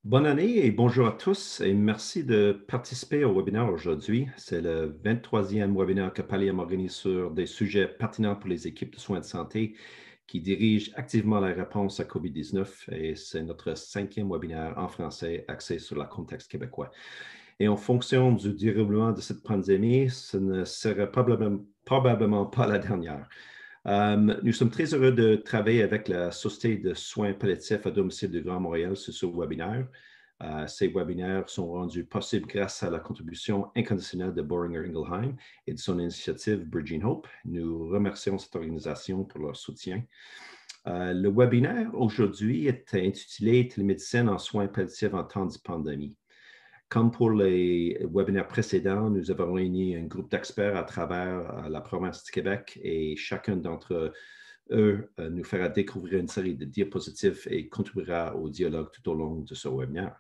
Bonne année et bonjour à tous et merci de participer au webinaire aujourd'hui. C'est le 23e webinaire que Pallium organise sur des sujets pertinents pour les équipes de soins de santé qui dirigent activement la réponse à COVID-19 et c'est notre 5e webinaire en français axé sur le contexte québécois. Et en fonction du déroulement de cette pandémie, ce ne serait probablement pas la dernière. Nous sommes très heureux de travailler avec la Société de soins palliatifs à domicile du Grand Montréal sur ce webinaire. Ces webinaires sont rendus possibles grâce à la contribution inconditionnelle de Boehringer Ingelheim et de son initiative Bridging Hope. Nous remercions cette organisation pour leur soutien. Le webinaire aujourd'hui est intitulé Télémédecine en soins palliatifs en temps de pandémie. Comme pour les webinaires précédents, nous avons réuni un groupe d'experts à travers la province du Québec et chacun d'entre eux nous fera découvrir une série de diapositives et contribuera au dialogue tout au long de ce webinaire.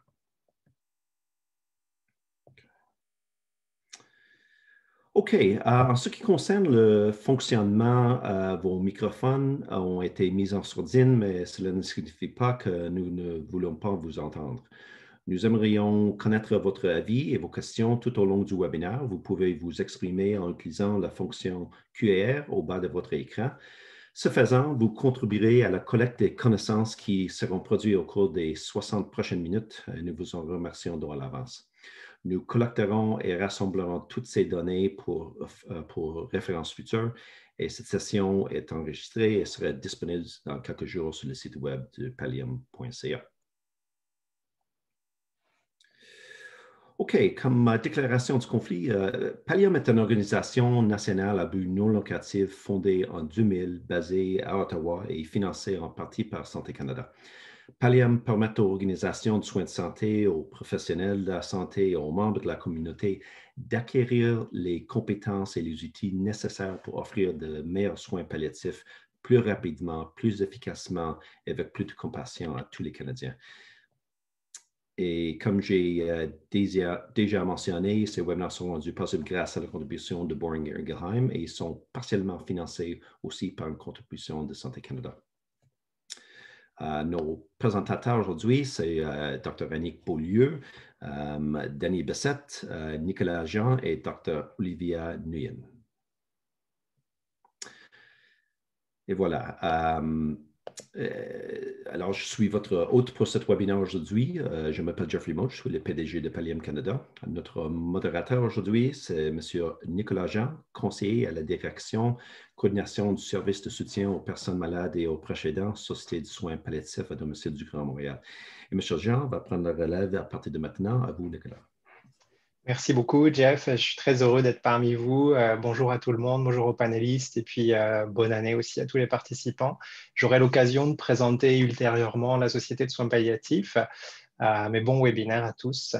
OK. En ce qui concerne le fonctionnement, vos microphones ont été mis en sourdine, mais cela ne signifie pas que nous ne voulons pas vous entendre. Nous aimerions connaître votre avis et vos questions tout au long du webinaire. Vous pouvez vous exprimer en utilisant la fonction QR au bas de votre écran. Ce faisant, vous contribuerez à la collecte des connaissances qui seront produites au cours des 60 prochaines minutes. Nous vous en remercions à l'avance. Nous collecterons et rassemblerons toutes ces données pour référence future et cette session est enregistrée et sera disponible dans quelques jours sur le site web de pallium.ca. OK, comme déclaration du conflit, Pallium est une organisation nationale à but non lucratif fondée en 2000, basée à Ottawa et financée en partie par Santé Canada. Pallium permet aux organisations de soins de santé, aux professionnels de la santé et aux membres de la communauté d'acquérir les compétences et les outils nécessaires pour offrir de meilleurs soins palliatifs plus rapidement, plus efficacement et avec plus de compassion à tous les Canadiens. Et comme j'ai déjà mentionné, ces webinaires sont rendus possibles grâce à la contribution de Boehringer Ingelheim et sont partiellement financés aussi par une contribution de Santé Canada. Nos présentateurs aujourd'hui, c'est Dr. Annick Beaulieu, Danny Bessette, Nicolas Jean et Dr. Olivia Nguyen. Et voilà. Alors, je suis votre hôte pour cet webinaire aujourd'hui. Je m'appelle Jeffrey Mote, je suis le PDG de Pallium Canada. Notre modérateur aujourd'hui, c'est M. Nicolas Jean, conseiller à la direction, coordination du service de soutien aux personnes malades et aux proches aidants, Société de soins palliatifs à domicile du Grand Montréal. Et M. Jean va prendre la relève à partir de maintenant. À vous, Nicolas. Merci beaucoup, Jeff. Je suis très heureux d'être parmi vous. Bonjour à tout le monde, bonjour aux panélistes et puis bonne année aussi à tous les participants. J'aurai l'occasion de présenter ultérieurement la Société de soins palliatifs, mais bon webinaire à tous.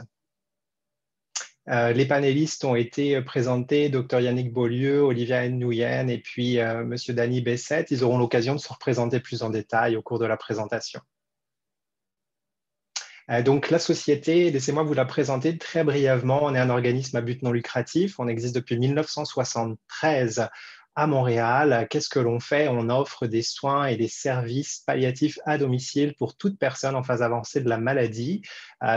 Les panélistes ont été présentés, Dr Yannick Beaulieu, Olivia Nguyen et puis M. Danny Bessette. Ils auront l'occasion de se représenter plus en détail au cours de la présentation. Donc, la société, laissez-moi vous la présenter très brièvement. On est un organisme à but non lucratif. On existe depuis 1973 à Montréal. Qu'est-ce que l'on fait? On offre des soins et des services palliatifs à domicile pour toute personne en phase avancée de la maladie.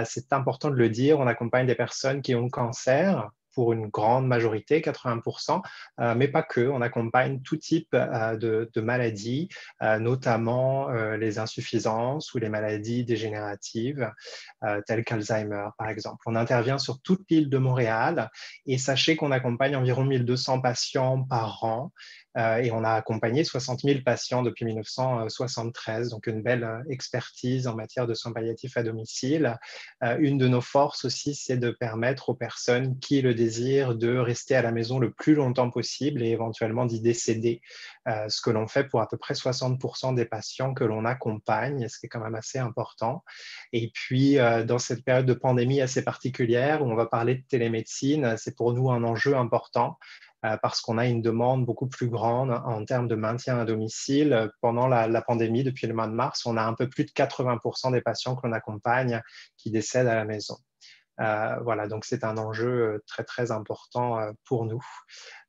C'est important de le dire. On accompagne des personnes qui ont le cancer, pour une grande majorité, 80%, mais pas que. On accompagne tout type de maladies, notamment les insuffisances ou les maladies dégénératives, telles qu'Alzheimer, par exemple. On intervient sur toute l'île de Montréal et sachez qu'on accompagne environ 1200 patients par an et on a accompagné 60 000 patients depuis 1973, donc une belle expertise en matière de soins palliatifs à domicile. Une de nos forces aussi, c'est de permettre aux personnes qui le désirent de rester à la maison le plus longtemps possible et éventuellement d'y décéder, ce que l'on fait pour à peu près 60% des patients que l'on accompagne, ce qui est quand même assez important. Et puis, dans cette période de pandémie assez particulière où on va parler de télémédecine, c'est pour nous un enjeu important parce qu'on a une demande beaucoup plus grande en termes de maintien à domicile. Pendant la pandémie, depuis le mois de mars, on a un peu plus de 80% des patients que l'on accompagne qui décèdent à la maison. Voilà, donc c'est un enjeu très, très important pour nous.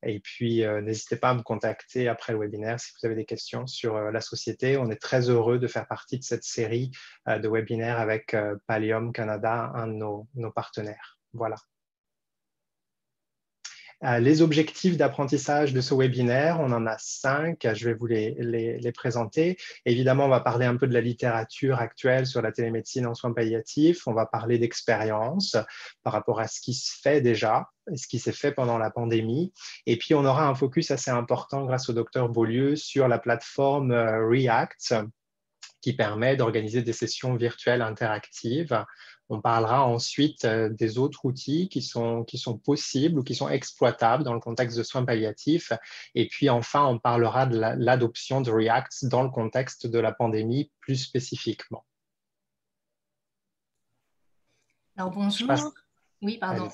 Et puis, n'hésitez pas à me contacter après le webinaire si vous avez des questions sur la société. On est très heureux de faire partie de cette série de webinaires avec Pallium Canada, un de nos partenaires. Voilà. Les objectifs d'apprentissage de ce webinaire, on en a 5, je vais vous les présenter. Évidemment, on va parler un peu de la littérature actuelle sur la télémédecine en soins palliatifs, on va parler d'expérience par rapport à ce qui se fait déjà et ce qui s'est fait pendant la pandémie. Et puis, on aura un focus assez important grâce au docteur Beaulieu sur la plateforme React, qui permet d'organiser des sessions virtuelles interactives. On parlera ensuite des autres outils qui sont possibles ou qui sont exploitables dans le contexte de soins palliatifs. Et puis enfin, on parlera de l'adoption de React dans le contexte de la pandémie plus spécifiquement. Alors bonjour. Oui, pardon.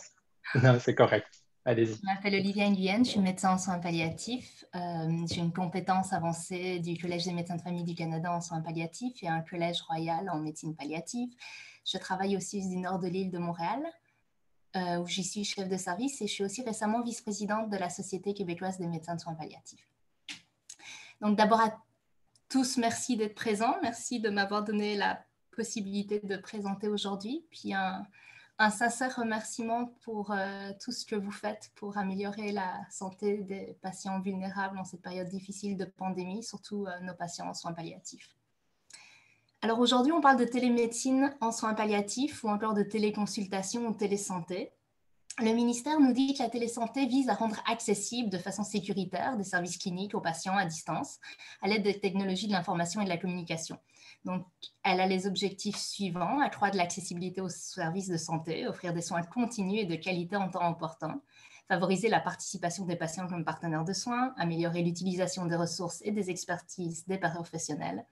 Non, c'est correct. Allez-y. Je m'appelle Olivia Nguyen, je suis médecin en soins palliatifs. J'ai une compétence avancée du Collège des médecins de famille du Canada en soins palliatifs et un collège royal en médecine palliative. Je travaille aussi du nord de l'île de Montréal, où j'y suis chef de service, et je suis aussi récemment vice-présidente de la Société québécoise des médecins de soins palliatifs. Donc d'abord à tous, merci d'être présents. Merci de m'avoir donné la possibilité de présenter aujourd'hui. Puis un sincère remerciement pour tout ce que vous faites pour améliorer la santé des patients vulnérables en cette période difficile de pandémie, surtout nos patients en soins palliatifs. Alors aujourd'hui, on parle de télémédecine en soins palliatifs ou encore de téléconsultation ou télésanté. Le ministère nous dit que la télésanté vise à rendre accessible de façon sécuritaire des services cliniques aux patients à distance à l'aide des technologies de l'information et de la communication. Donc, elle a les objectifs suivants: accroître l'accessibilité aux services de santé, offrir des soins continus et de qualité en temps opportun, favoriser la participation des patients comme partenaires de soins, améliorer l'utilisation des ressources et des expertises des professionnels,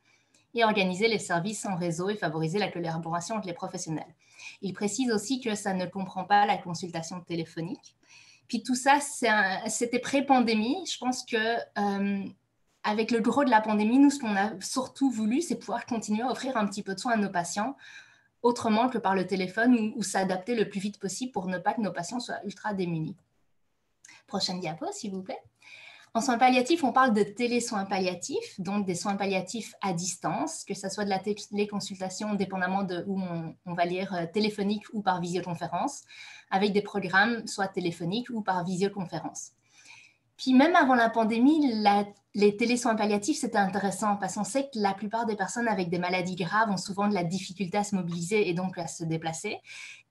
et organiser les services en réseau et favoriser la collaboration entre les professionnels. Il précise aussi que ça ne comprend pas la consultation téléphonique. Puis tout ça, c'était pré-pandémie. Je pense que avec le gros de la pandémie, nous, ce qu'on a surtout voulu, c'est pouvoir continuer à offrir un petit peu de soins à nos patients, autrement que par le téléphone, ou s'adapter le plus vite possible pour ne pas que nos patients soient ultra démunis. Prochaine diapo, s'il vous plaît. En soins palliatifs, on parle de télésoins palliatifs, donc des soins palliatifs à distance, que ce soit de la téléconsultation, dépendamment de où on va lire téléphonique ou par visioconférence, avec des programmes soit téléphoniques ou par visioconférence. Puis même avant la pandémie, les télésoins palliatifs, c'était intéressant parce qu'on sait que la plupart des personnes avec des maladies graves ont souvent de la difficulté à se mobiliser et donc à se déplacer,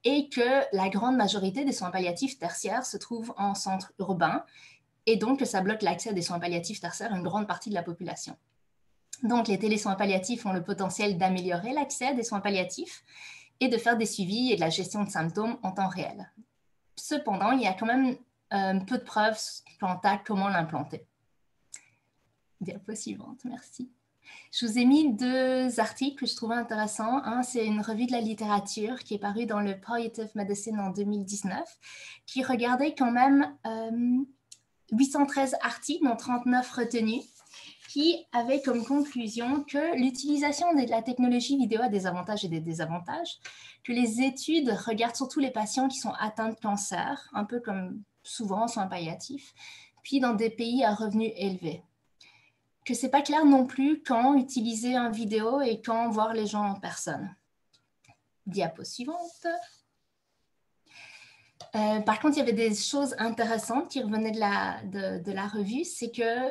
et que la grande majorité des soins palliatifs tertiaires se trouvent en centre urbain, et donc ça bloque l'accès à des soins palliatifs tertiaires à une grande partie de la population. Donc les télésoins palliatifs ont le potentiel d'améliorer l'accès à des soins palliatifs et de faire des suivis et de la gestion de symptômes en temps réel. Cependant, il y a quand même peu de preuves quant à comment l'implanter. Diapo suivante, merci. Je vous ai mis 2 articles que je trouvais intéressants. Un, c'est une revue de la littérature qui est parue dans le Palliative Medicine en 2019, qui regardait quand même 813 articles, dont 39 retenus, qui avaient comme conclusion que l'utilisation de la technologie vidéo a des avantages et des désavantages, que les études regardent surtout les patients qui sont atteints de cancer, un peu comme souvent en soins palliatifs, puis dans des pays à revenus élevés. Que ce n'est pas clair non plus quand utiliser une vidéo et quand voir les gens en personne. Diapo suivante. Par contre, il y avait des choses intéressantes qui revenaient de la revue, c'est que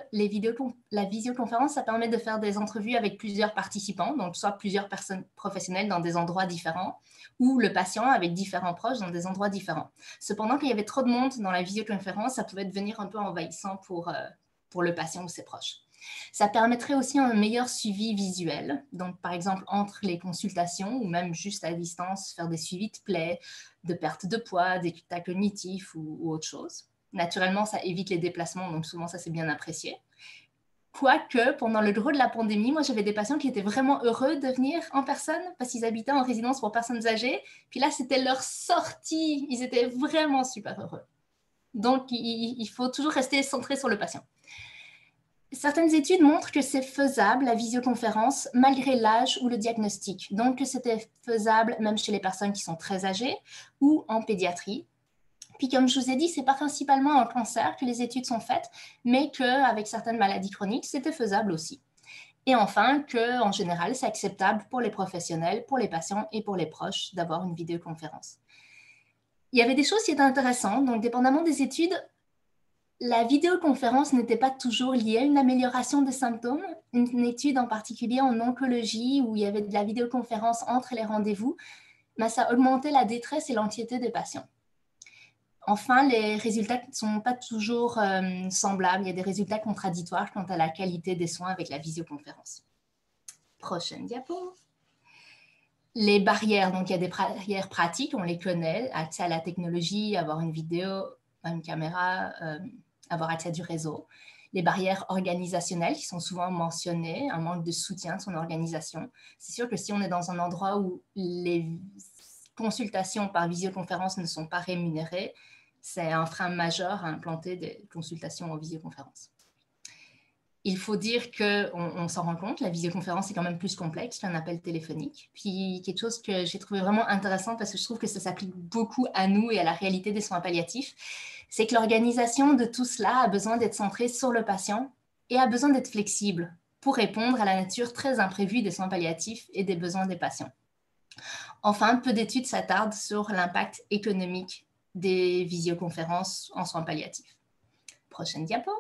la visioconférence, ça permet de faire des entrevues avec plusieurs participants, donc soit plusieurs personnes professionnelles dans des endroits différents, ou le patient avec différents proches dans des endroits différents. Cependant, quand il y avait trop de monde dans la visioconférence, ça pouvait devenir un peu envahissant pour le patient ou ses proches. Ça permettrait aussi un meilleur suivi visuel, donc par exemple entre les consultations ou même juste à distance, faire des suivis de plaies, de perte de poids, d'état cognitif ou autre chose. Naturellement, ça évite les déplacements, donc souvent ça c'est bien apprécié. Quoique, pendant le gros de la pandémie, moi j'avais des patients qui étaient vraiment heureux de venir en personne parce qu'ils habitaient en résidence pour personnes âgées, puis là c'était leur sortie, ils étaient vraiment super heureux. Donc il faut toujours rester centré sur le patient. Certaines études montrent que c'est faisable, la visioconférence, malgré l'âge ou le diagnostic. Donc, que c'était faisable même chez les personnes qui sont très âgées ou en pédiatrie. Puis, comme je vous ai dit, c'est pas principalement en cancer que les études sont faites, mais qu'avec certaines maladies chroniques, c'était faisable aussi. Et enfin, qu'en général, c'est acceptable pour les professionnels, pour les patients et pour les proches d'avoir une vidéoconférence. Il y avait des choses qui étaient intéressantes. Donc, dépendamment des études, la vidéoconférence n'était pas toujours liée à une amélioration des symptômes. Une étude en particulier en oncologie où il y avait de la vidéoconférence entre les rendez-vous, ça augmentait la détresse et l'anxiété des patients. Enfin, les résultats ne sont pas toujours semblables. Il y a des résultats contradictoires quant à la qualité des soins avec la visioconférence. Prochaine diapo. Les barrières, donc il y a des barrières pratiques, on les connaît, accès à la technologie, avoir une vidéo, une caméra, avoir accès à du réseau. Les barrières organisationnelles qui sont souvent mentionnées, un manque de soutien de son organisation. C'est sûr que si on est dans un endroit où les consultations par visioconférence ne sont pas rémunérées, c'est un frein majeur à implanter des consultations en visioconférence. Il faut dire qu'on s'en rend compte, la visioconférence est quand même plus complexe qu'un appel téléphonique. Puis quelque chose que j'ai trouvé vraiment intéressant parce que je trouve que ça s'applique beaucoup à nous et à la réalité des soins palliatifs, c'est que l'organisation de tout cela a besoin d'être centrée sur le patient et a besoin d'être flexible pour répondre à la nature très imprévue des soins palliatifs et des besoins des patients. Enfin, peu d'études s'attardent sur l'impact économique des visioconférences en soins palliatifs. Prochaine diapo.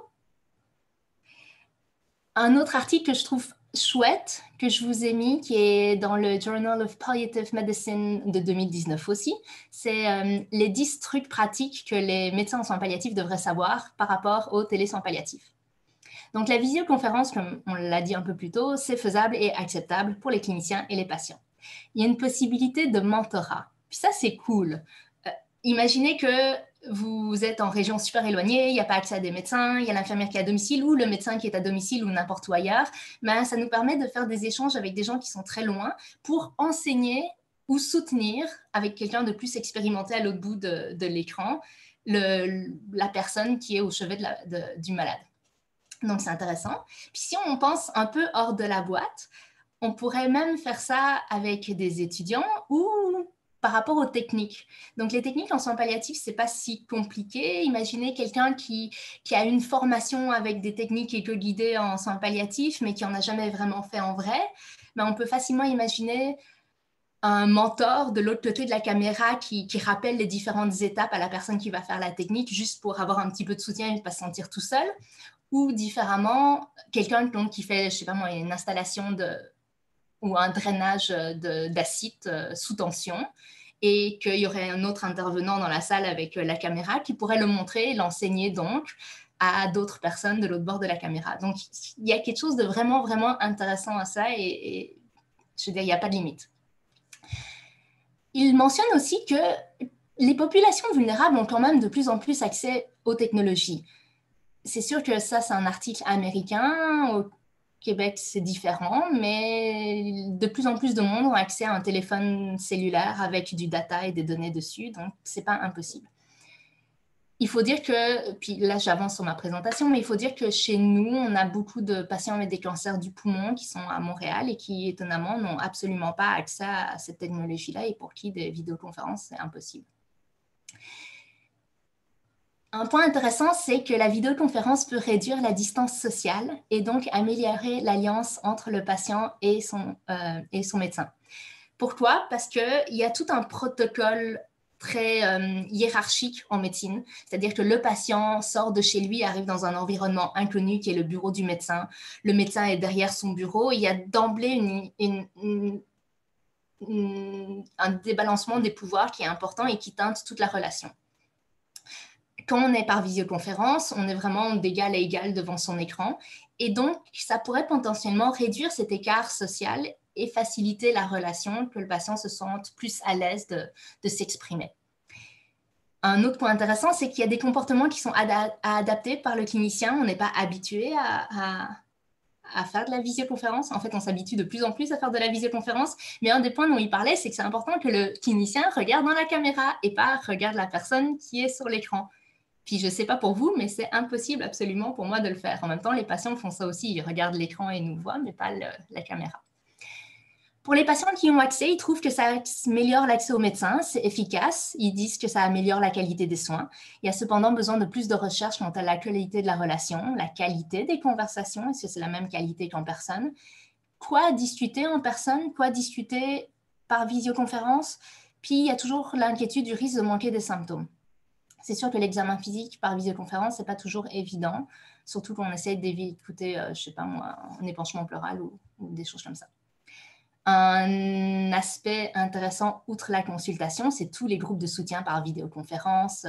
Un autre article que je trouve chouette, que je vous ai mis, qui est dans le Journal of Palliative Medicine de 2019 aussi, c'est les 10 trucs pratiques que les médecins en soins palliatifs devraient savoir par rapport aux télésoins palliatifs. Donc la visioconférence, comme on l'a dit un peu plus tôt, c'est faisable et acceptable pour les cliniciens et les patients. Il y a une possibilité de mentorat. Puis ça, c'est cool. Imaginez que vous êtes en région super éloignée, il n'y a pas accès à des médecins, il y a l'infirmière qui est à domicile ou le médecin qui est à domicile ou n'importe où ailleurs. Mais ça nous permet de faire des échanges avec des gens qui sont très loin pour enseigner ou soutenir avec quelqu'un de plus expérimenté à l'autre bout de l'écran la personne qui est au chevet du malade. Donc, c'est intéressant. Puis si on pense un peu hors de la boîte, on pourrait même faire ça avec des étudiants ou par rapport aux techniques. Donc, les techniques en soins palliatifs, ce n'est pas si compliqué. Imaginez quelqu'un qui a une formation avec des techniques éco-guidées en soins palliatifs, mais qui n'en a jamais vraiment fait en vrai. Mais on peut facilement imaginer un mentor de l'autre côté de la caméra qui rappelle les différentes étapes à la personne qui va faire la technique, juste pour avoir un petit peu de soutien et ne pas se sentir tout seul. Ou différemment, quelqu'un qui fait, je sais pas moi, une installation ou un drainage d'acide sous tension et qu'il y aurait un autre intervenant dans la salle avec la caméra qui pourrait le montrer et l'enseigner donc à d'autres personnes de l'autre bord de la caméra. Donc, il y a quelque chose de vraiment, vraiment intéressant à ça et je veux dire, il n'y a pas de limite. Il mentionne aussi que les populations vulnérables ont quand même de plus en plus accès aux technologies. C'est sûr que ça, c'est un article américain. Au Québec, c'est différent, mais de plus en plus de monde ont accès à un téléphone cellulaire avec du data et des données dessus, donc ce n'est pas impossible. Il faut dire que, puis là j'avance sur ma présentation, mais il faut dire que chez nous, on a beaucoup de patients avec des cancers du poumon qui sont à Montréal et qui, étonnamment, n'ont absolument pas accès à cette technologie-là et pour qui des vidéoconférences, c'est impossible. Un point intéressant, c'est que la vidéoconférence peut réduire la distance sociale et donc améliorer l'alliance entre le patient et son médecin. Pourquoi? Parce qu'il y a tout un protocole très hiérarchique en médecine, c'est-à-dire que le patient sort de chez lui, arrive dans un environnement inconnu qui est le bureau du médecin. Le médecin est derrière son bureau. Il y a d'emblée un débalancement des pouvoirs qui est important et qui teinte toute la relation. Quand on est par visioconférence, on est vraiment d'égal à égal devant son écran. Et donc, ça pourrait potentiellement réduire cet écart social et faciliter la relation, que le patient se sente plus à l'aise de s'exprimer. Un autre point intéressant, c'est qu'il y a des comportements qui sont adaptés par le clinicien. On n'est pas habitué à faire de la visioconférence. En fait, on s'habitue de plus en plus à faire de la visioconférence. Mais un des points dont il parlait, c'est que c'est important que le clinicien regarde dans la caméra et pas regarde la personne qui est sur l'écran. Puis je ne sais pas pour vous, mais c'est impossible absolument pour moi de le faire. En même temps, les patients font ça aussi. Ils regardent l'écran et nous voient, mais pas la caméra. Pour les patients qui ont accès, ils trouvent que ça améliore l'accès aux médecins, c'est efficace. Ils disent que ça améliore la qualité des soins. Il y a cependant besoin de plus de recherche quant à la qualité de la relation, la qualité des conversations, est-ce que c'est la même qualité qu'en personne? Quoi discuter en personne? Quoi discuter par visioconférence? Puis il y a toujours l'inquiétude du risque de manquer des symptômes. C'est sûr que l'examen physique par visioconférence, ce n'est pas toujours évident, surtout quand on essaie d'écouter, je ne sais pas moi, un épanchement pleural ou des choses comme ça. Un aspect intéressant, outre la consultation, c'est tous les groupes de soutien par vidéoconférence.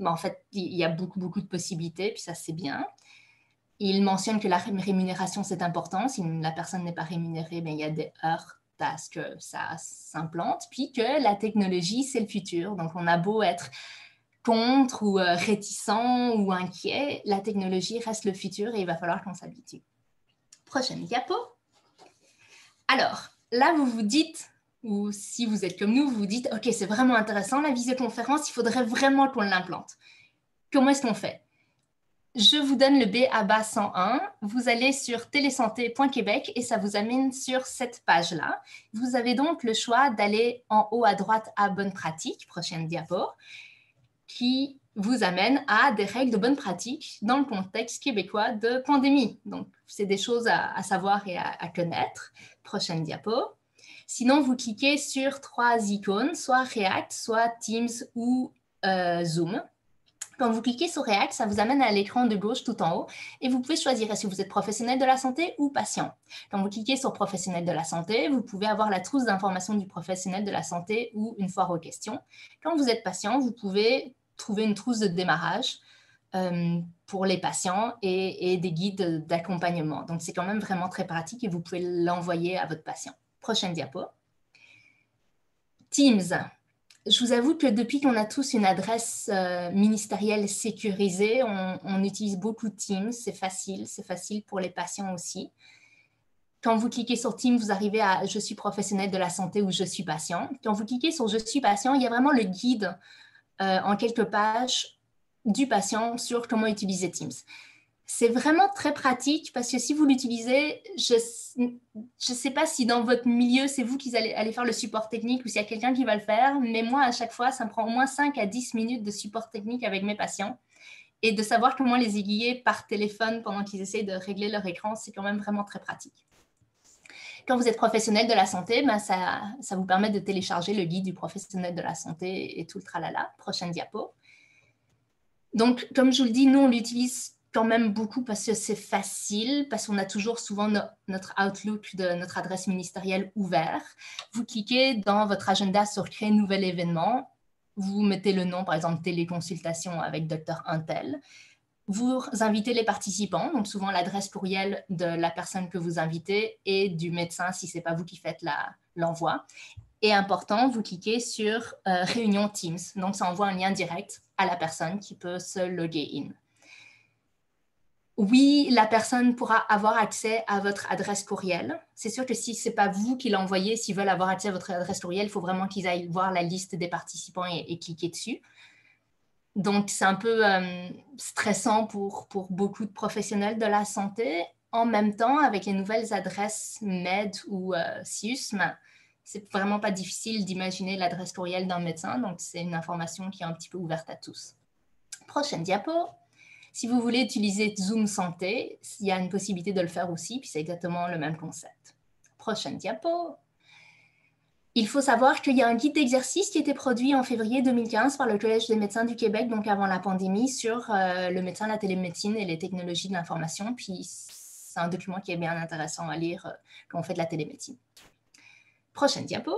En fait, il y a beaucoup de possibilités, puis ça, c'est bien. Il mentionne que la rémunération, c'est important. Si la personne n'est pas rémunérée, bien, il y a des heures à ce que ça s'implante, puis que la technologie, c'est le futur. Donc, on a beau être contre ou réticent ou inquiet, la technologie reste le futur et il va falloir qu'on s'habitue. Prochaine diapo. Alors, là, vous vous dites, ou si vous êtes comme nous, vous vous dites, OK, c'est vraiment intéressant, la visioconférence, il faudrait vraiment qu'on l'implante. Comment est-ce qu'on fait? Je vous donne le BABA 101. Vous allez sur télésanté.québec et ça vous amène sur cette page-là. Vous avez donc le choix d'aller en haut à droite à bonne pratique, prochaine diapo, qui vous amène à des règles de bonne pratique dans le contexte québécois de pandémie. Donc, c'est des choses à savoir et à connaître. Prochaine diapo. Sinon, vous cliquez sur 3 icônes, soit React, soit Teams ou Zoom. Quand vous cliquez sur React, ça vous amène à l'écran de gauche tout en haut et vous pouvez choisir est-ce que vous êtes professionnel de la santé ou patient. Quand vous cliquez sur professionnel de la santé, vous pouvez avoir la trousse d'informations du professionnel de la santé ou une foire aux questions. Quand vous êtes patient, vous pouvez trouver une trousse de démarrage pour les patients et des guides d'accompagnement. Donc, c'est quand même vraiment très pratique et vous pouvez l'envoyer à votre patient. Prochaine diapo. Teams. Je vous avoue que depuis qu'on a tous une adresse ministérielle sécurisée, on utilise beaucoup Teams. C'est facile pour les patients aussi. Quand vous cliquez sur Teams, vous arrivez à « Je suis professionnel de la santé » ou « Je suis patient ». Quand vous cliquez sur « Je suis patient », il y a vraiment le guide en quelques pages du patient sur comment utiliser Teams. C'est vraiment très pratique parce que si vous l'utilisez, je ne sais pas si dans votre milieu, c'est vous qui allez faire le support technique ou s'il y a quelqu'un qui va le faire, mais moi, à chaque fois, ça me prend au moins 5 à 10 minutes de support technique avec mes patients. Et de savoir comment les aiguiller par téléphone pendant qu'ils essayent de régler leur écran, c'est quand même vraiment très pratique. Quand vous êtes professionnel de la santé, ben ça vous permet de télécharger le guide du professionnel de la santé et tout le tralala. Prochaine diapo. Donc, comme je vous le dis, nous, on l'utilise quand même beaucoup parce que c'est facile, parce qu'on a toujours souvent notre Outlook de notre adresse ministérielle ouvert. Vous cliquez dans votre agenda sur « Créer nouvel événement ». Vous mettez le nom, par exemple, « Téléconsultation avec Dr. Untel ». Vous invitez les participants, donc souvent l'adresse courriel de la personne que vous invitez et du médecin si ce n'est pas vous qui faites l'envoi. Et important, vous cliquez sur Réunion Teams. Donc, ça envoie un lien direct à la personne qui peut se loguer in. Oui, la personne pourra avoir accès à votre adresse courriel. C'est sûr que si ce n'est pas vous qui l'envoyez, s'ils veulent avoir accès à votre adresse courriel, il faut vraiment qu'ils aillent voir la liste des participants et cliquer dessus. Donc, c'est un peu stressant pour beaucoup de professionnels de la santé. En même temps, avec les nouvelles adresses MED ou CIUSM, c'est vraiment pas difficile d'imaginer l'adresse courriel d'un médecin. Donc, c'est une information qui est un petit peu ouverte à tous. Prochaine diapo. Si vous voulez utiliser Zoom Santé, il y a une possibilité de le faire aussi, puis c'est exactement le même concept. Prochaine diapo. Il faut savoir qu'il y a un guide d'exercice qui a été produit en février 2015 par le Collège des médecins du Québec, donc avant la pandémie, sur le médecin, la télémédecine et les technologies de l'information. Puis c'est un document qui est bien intéressant à lire quand on fait de la télémédecine. Prochaine diapo.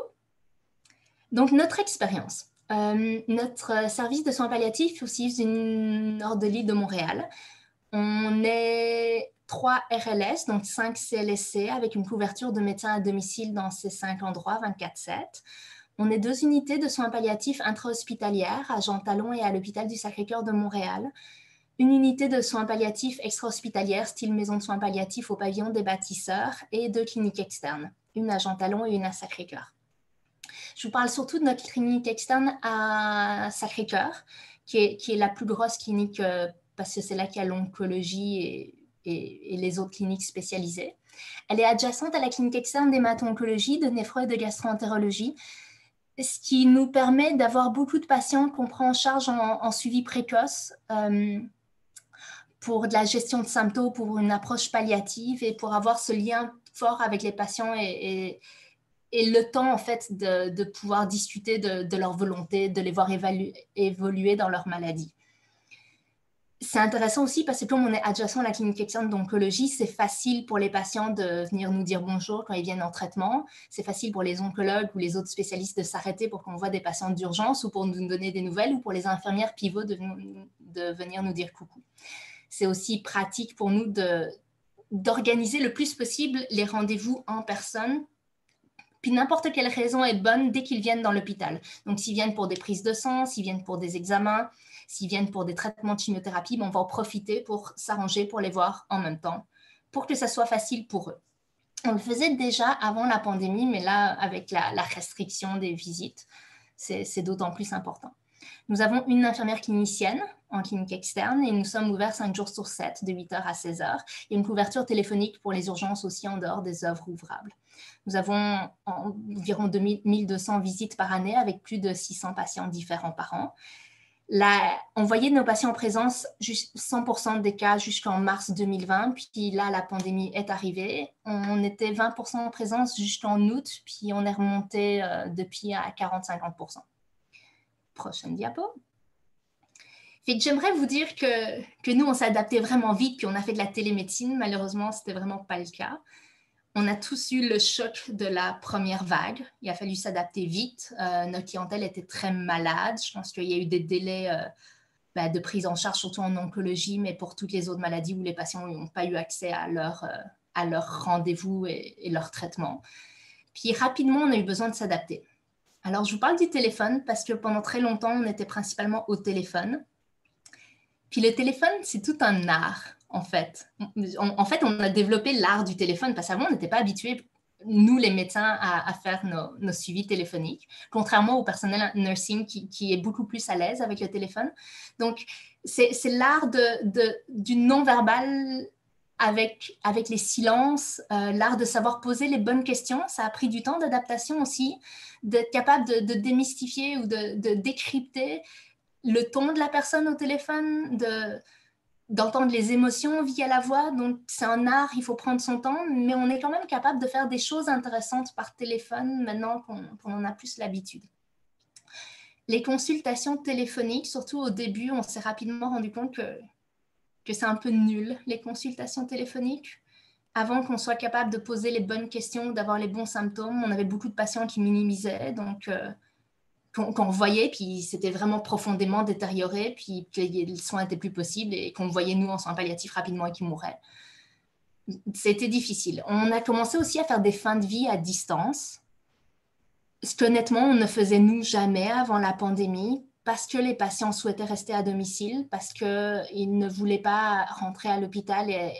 Donc, notre expérience. Notre service de soins palliatifs aussi d'une ordre de l'île de Montréal. On est 3 RLS, donc 5 CLSC, avec une couverture de médecins à domicile dans ces 5 endroits, 24/7. On est 2 unités de soins palliatifs intra-hospitalières à Jean Talon et à l'hôpital du Sacré-Cœur de Montréal. Une unité de soins palliatifs extra-hospitalières, style maison de soins palliatifs au pavillon des bâtisseurs, et 2 cliniques externes, une à Jean Talon et une à Sacré-Cœur. Je vous parle surtout de notre clinique externe à Sacré-Cœur, qui est la plus grosse clinique parce que c'est là qu'il y a l'oncologie et les autres cliniques spécialisées. Elle est adjacente à la clinique externe d'hémato-oncologie, de néphro et de gastro-entérologie, ce qui nous permet d'avoir beaucoup de patients qu'on prend en charge en suivi précoce pour de la gestion de symptômes, pour une approche palliative et pour avoir ce lien fort avec les patients et le temps en fait de pouvoir discuter de leur volonté, de les voir évoluer dans leur maladie. C'est intéressant aussi parce que comme on est adjacent à la clinique externe d'oncologie, c'est facile pour les patients de venir nous dire bonjour quand ils viennent en traitement. C'est facile pour les oncologues ou les autres spécialistes de s'arrêter pour qu'on voit des patients d'urgence ou pour nous donner des nouvelles ou pour les infirmières pivots de venir nous dire coucou. C'est aussi pratique pour nous d'organiser le plus possible les rendez-vous en personne. Puis n'importe quelle raison est bonne dès qu'ils viennent dans l'hôpital. Donc s'ils viennent pour des prises de sang, s'ils viennent pour des examens, s'ils viennent pour des traitements de chimiothérapie, on va en profiter pour s'arranger pour les voir en même temps, pour que ça soit facile pour eux. On le faisait déjà avant la pandémie, mais là, avec la restriction des visites, c'est d'autant plus important. Nous avons une infirmière clinicienne en clinique externe et nous sommes ouverts 5 jours sur 7, de 8h à 16h. Il y a une couverture téléphonique pour les urgences aussi en dehors des œuvres ouvrables. Nous avons environ 1200 visites par année avec plus de 600 patients différents par an. On voyait nos patients en présence 100% des cas jusqu'en mars 2020, puis là, la pandémie est arrivée. On était 20% en présence jusqu'en août, puis on est remonté depuis à 40-50%. Prochaine diapo. J'aimerais vous dire que nous, on s'est adapté vraiment vite, puis on a fait de la télémédecine. Malheureusement, ce n'était vraiment pas le cas. On a tous eu le choc de la première vague. Il a fallu s'adapter vite. Notre clientèle était très malade. Je pense qu'il y a eu des délais de prise en charge, surtout en oncologie, mais pour toutes les autres maladies où les patients n'ont pas eu accès à leur rendez-vous et leur traitement. Puis rapidement, on a eu besoin de s'adapter. Alors, je vous parle du téléphone parce que pendant très longtemps, on était principalement au téléphone. Puis le téléphone, c'est tout un art. En fait, on a développé l'art du téléphone parce qu'avant, on n'était pas habitués, nous les médecins, à faire nos suivis téléphoniques, contrairement au personnel nursing qui est beaucoup plus à l'aise avec le téléphone. Donc, c'est l'art du non-verbal avec les silences, l'art de savoir poser les bonnes questions. Ça a pris du temps d'adaptation aussi, d'être capable de démystifier ou de décrypter le ton de la personne au téléphone, d'entendre les émotions via la voix. Donc, c'est un art, il faut prendre son temps, mais on est quand même capable de faire des choses intéressantes par téléphone maintenant qu'on en a plus l'habitude. Les consultations téléphoniques, surtout au début, on s'est rapidement rendu compte que c'est un peu nul, les consultations téléphoniques. Avant qu'on soit capable de poser les bonnes questions, d'avoir les bons symptômes, on avait beaucoup de patients qui minimisaient, donc qu'on voyait, puis c'était vraiment profondément détérioré, puis que les soins n'étaient plus possibles et qu'on voyait, nous, en soins palliatifs rapidement et qu'ils mouraient. C'était difficile. On a commencé aussi à faire des fins de vie à distance, ce qu'honnêtement, on ne faisait, nous, jamais avant la pandémie, parce que les patients souhaitaient rester à domicile, parce qu'ils ne voulaient pas rentrer à l'hôpital et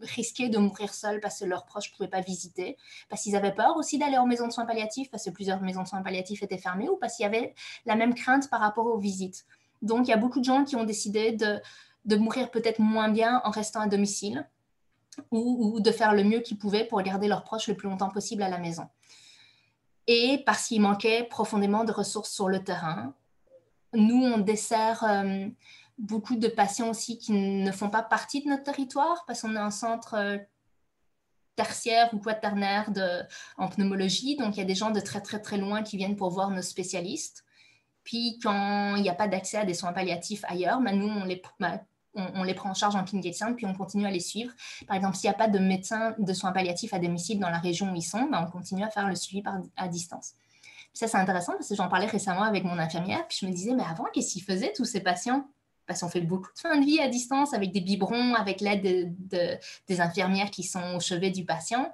risquer de mourir seuls parce que leurs proches ne pouvaient pas visiter, parce qu'ils avaient peur aussi d'aller en maison de soins palliatifs, parce que plusieurs maisons de soins palliatifs étaient fermées, ou parce qu'il y avait la même crainte par rapport aux visites. Donc, il y a beaucoup de gens qui ont décidé de mourir peut-être moins bien en restant à domicile, ou de faire le mieux qu'ils pouvaient pour garder leurs proches le plus longtemps possible à la maison. Et parce qu'il manquait profondément de ressources sur le terrain. Nous, on dessert beaucoup de patients aussi qui ne font pas partie de notre territoire parce qu'on est un centre tertiaire ou quaternaire en pneumologie. Donc, il y a des gens de très, très, très loin qui viennent pour voir nos spécialistes. Puis, quand il n'y a pas d'accès à des soins palliatifs ailleurs, nous, on les prend en charge en clinique externe, puis on continue à les suivre. Par exemple, s'il n'y a pas de médecin de soins palliatifs à domicile dans la région où ils sont, on continue à faire le suivi à distance. Ça, c'est intéressant parce que j'en parlais récemment avec mon infirmière, puis je me disais, mais avant, qu'est-ce qu'ils faisaient tous ces patients? Parce qu'on fait beaucoup de fins de vie à distance avec des biberons, avec l'aide des infirmières qui sont au chevet du patient.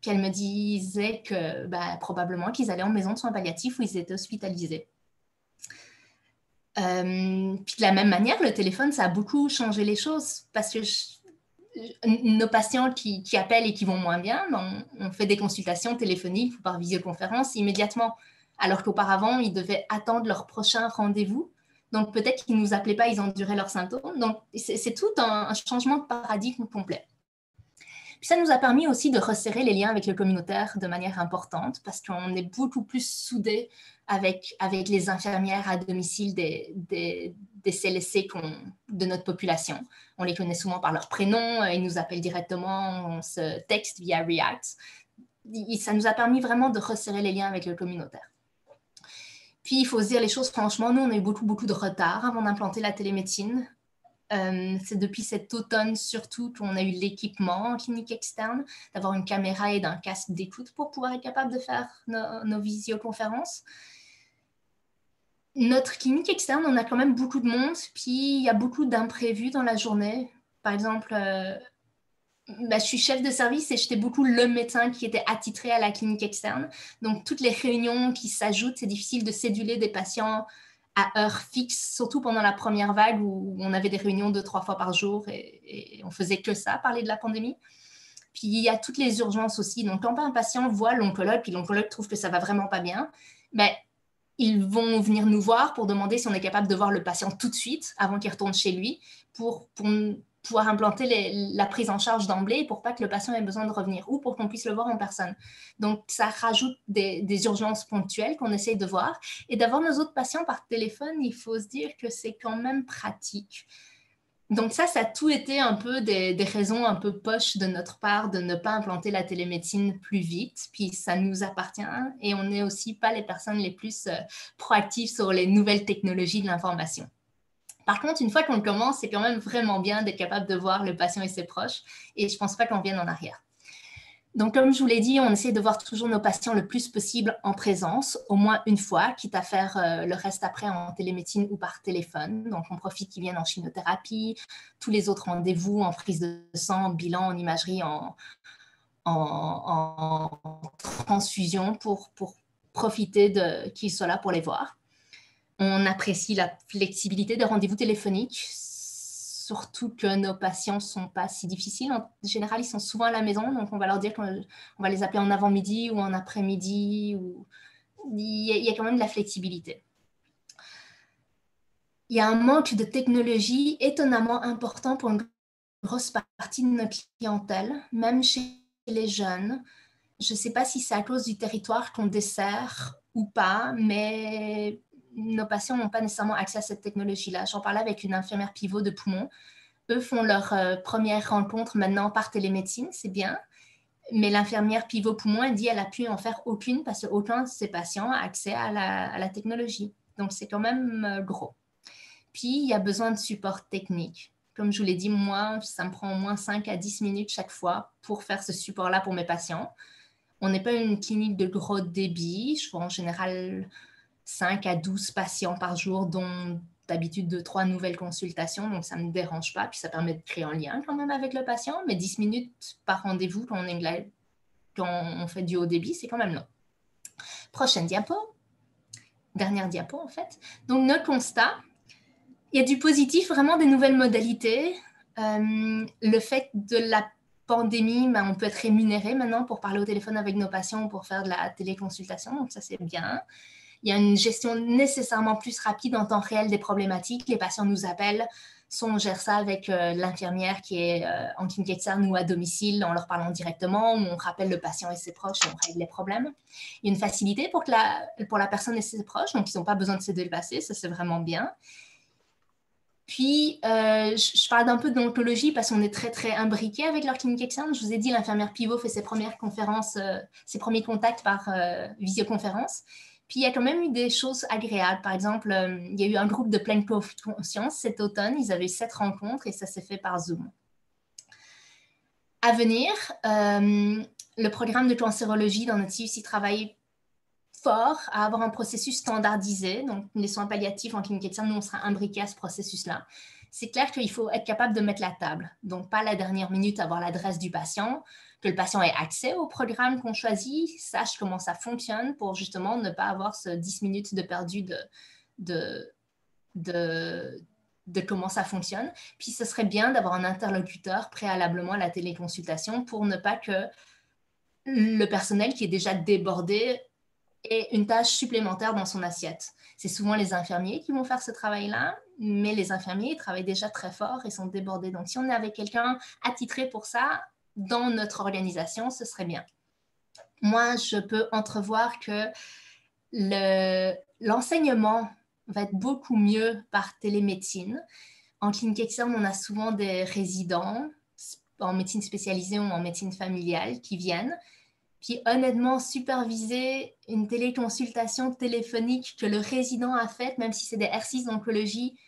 Puis elle me disait que probablement qu'ils allaient en maison de soins palliatifs où ils étaient hospitalisés. Puis de la même manière, le téléphone, ça a beaucoup changé les choses parce que nos patients qui appellent et qui vont moins bien, on fait des consultations téléphoniques ou par visioconférence immédiatement, alors qu'auparavant, ils devaient attendre leur prochain rendez-vous. Donc, peut-être qu'ils ne nous appelaient pas, ils enduraient leurs symptômes. Donc, c'est tout un changement de paradigme complet. Puis ça nous a permis aussi de resserrer les liens avec le communautaire de manière importante parce qu'on est beaucoup plus soudés avec les infirmières à domicile des CLSC de notre population. On les connaît souvent par leur prénom, ils nous appellent directement, on se texte via React. Ça nous a permis vraiment de resserrer les liens avec le communautaire. Puis, il faut se dire les choses franchement, nous, on a eu beaucoup de retard avant d'implanter la télémédecine. C'est depuis cet automne surtout qu'on a eu l'équipement en clinique externe, d'avoir une caméra et d'un casque d'écoute pour pouvoir être capable de faire nos visioconférences. Notre clinique externe, on a quand même beaucoup de monde, puis il y a beaucoup d'imprévus dans la journée. Par exemple, je suis chef de service et j'étais beaucoup le médecin qui était attitré à la clinique externe. Donc, toutes les réunions qui s'ajoutent, c'est difficile de céduler des patients à heure fixe, surtout pendant la première vague où on avait des réunions 2-3 fois par jour et on faisait que ça, parler de la pandémie. Puis, il y a toutes les urgences aussi. Donc, quand un patient voit l'oncologue, puis l'oncologue trouve que ça va vraiment pas bien, ils vont venir nous voir pour demander si on est capable de voir le patient tout de suite avant qu'il retourne chez lui pour pouvoir implanter la prise en charge d'emblée pour pas que le patient ait besoin de revenir ou pour qu'on puisse le voir en personne. Donc, ça rajoute des urgences ponctuelles qu'on essaye de voir. Et d'avoir nos autres patients par téléphone, il faut se dire que c'est quand même pratique. Donc ça a tout été un peu des raisons un peu poches de notre part de ne pas implanter la télémédecine plus vite. Puis ça nous appartient et on n'est aussi pas les personnes les plus proactives sur les nouvelles technologies de l'information. Par contre, une fois qu'on commence, c'est quand même vraiment bien d'être capable de voir le patient et ses proches. Et je ne pense pas qu'on vienne en arrière. Donc, comme je vous l'ai dit, on essaie de voir toujours nos patients le plus possible en présence, au moins une fois, quitte à faire le reste après en télémédecine ou par téléphone. Donc, on profite qu'ils viennent en chimiothérapie, tous les autres rendez-vous en prise de sang, en bilan, en imagerie, en transfusion pour profiter qu'ils soient là pour les voir. On apprécie la flexibilité des rendez-vous téléphoniques, surtout que nos patients ne sont pas si difficiles. En général, ils sont souvent à la maison, donc on va leur dire qu'on va les appeler en avant-midi ou en après-midi. Il y a quand même de la flexibilité. Il y a un manque de technologie étonnamment important pour une grosse partie de notre clientèle, même chez les jeunes. Je ne sais pas si c'est à cause du territoire qu'on dessert ou pas, mais nos patients n'ont pas nécessairement accès à cette technologie-là. J'en parlais avec une infirmière pivot de poumon. Eux font leur première rencontre maintenant par télémédecine, c'est bien. Mais l'infirmière pivot poumon, elle dit qu'elle n'a pu en faire aucune parce qu'aucun de ses patients a accès à la technologie. Donc, c'est quand même gros. Puis, il y a besoin de support technique. Comme je vous l'ai dit, moi, ça me prend au moins 5 à 10 minutes chaque fois pour faire ce support-là pour mes patients. On n'est pas une clinique de gros débit. Je vois en général 5 à 12 patients par jour, dont d'habitude 2-3 nouvelles consultations, donc ça ne me dérange pas, puis ça permet de créer un lien quand même avec le patient, mais 10 minutes par rendez-vous quand on fait du haut débit, c'est quand même long. Prochaine diapo. Dernière diapo en fait. Donc notre constat, il y a du positif, vraiment des nouvelles modalités. Le fait de la pandémie, on peut être rémunéré maintenant pour parler au téléphone avec nos patients ou pour faire de la téléconsultation, donc ça c'est bien. Il y a une gestion nécessairement plus rapide en temps réel des problématiques. Les patients nous appellent, soit on gère ça avec l'infirmière qui est en clinique externe ou à domicile en leur parlant directement, ou on rappelle le patient et ses proches et on règle les problèmes. Il y a une facilité pour la personne et ses proches, donc ils n'ont pas besoin de se déplacer, ça c'est vraiment bien. Puis, je parle d'un peu d'oncologie parce qu'on est très, très imbriqués avec leur clinique externe. Je vous ai dit, l'infirmière pivot fait ses premières conférences, ses premiers contacts par visioconférence. Puis, il y a quand même eu des choses agréables. Par exemple, il y a eu un groupe de pleine conscience cet automne. Ils avaient eu 7 rencontres et ça s'est fait par Zoom. À venir, le programme de cancérologie dans notre CIUS, il travaille fort à avoir un processus standardisé. Donc, les soins palliatifs en clinique externe, nous, on sera imbriqués à ce processus-là. C'est clair qu'il faut être capable de mettre la table. Donc, pas à la dernière minute avoir l'adresse du patient, que le patient ait accès au programme qu'on choisit, sache comment ça fonctionne pour justement ne pas avoir ce 10 minutes de perdu de comment ça fonctionne. Puis, ce serait bien d'avoir un interlocuteur préalablement à la téléconsultation pour ne pas que le personnel qui est déjà débordé et une tâche supplémentaire dans son assiette. C'est souvent les infirmiers qui vont faire ce travail-là, mais les infirmiers travaillent déjà très fort et sont débordés. Donc, si on avait quelqu'un attitré pour ça dans notre organisation, ce serait bien. Moi, je peux entrevoir que l'enseignement va être beaucoup mieux par télémédecine. En clinique externe, on a souvent des résidents en médecine spécialisée ou en médecine familiale qui viennent. Puis honnêtement, superviser une téléconsultation téléphonique que le résident a faite, même si c'est des R6 d'oncologie,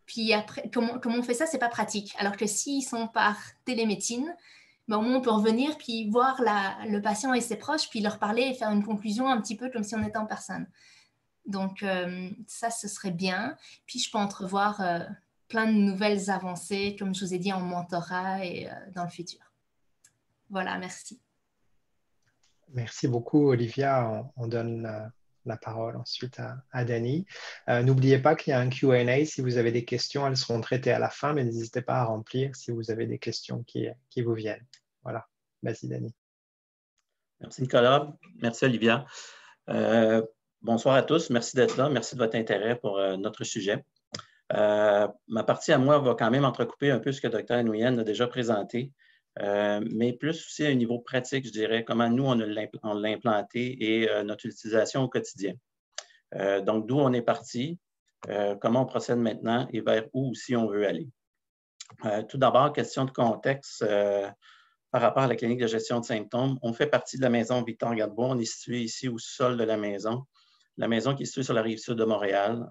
puis après, comment on fait ça, c'est pas pratique. Alors que s'ils sont par télémédecine, ben, au moins on peut revenir puis voir le patient et ses proches, puis leur parler et faire une conclusion un petit peu comme si on était en personne. Donc ça, ce serait bien. Puis je peux entrevoir plein de nouvelles avancées, comme je vous ai dit, en mentorat et dans le futur. Voilà, merci. Merci beaucoup, Olivia. On donne la parole ensuite à Dani. N'oubliez pas qu'il y a un Q&A. Si vous avez des questions, elles seront traitées à la fin, mais n'hésitez pas à remplir si vous avez des questions qui vous viennent. Voilà. Vas-y, Dani. Merci, Nicolas. Merci, Olivia. Bonsoir à tous. Merci d'être là. Merci de votre intérêt pour notre sujet. Ma partie à moi va quand même entrecouper un peu ce que Dr. Nguyen a déjà présenté, mais plus aussi à un niveau pratique, je dirais, comment nous, on l'a implanté et notre utilisation au quotidien. Donc, d'où on est parti, comment on procède maintenant et vers où aussi on veut aller. Tout d'abord, question de contexte par rapport à la clinique de gestion de symptômes. On fait partie de la maison Victor-Gadebois. On est situé ici au sol de la maison. La maison qui est située sur la rive sud de Montréal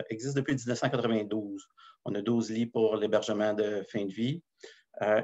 existe depuis 1992. On a 12 lits pour l'hébergement de fin de vie.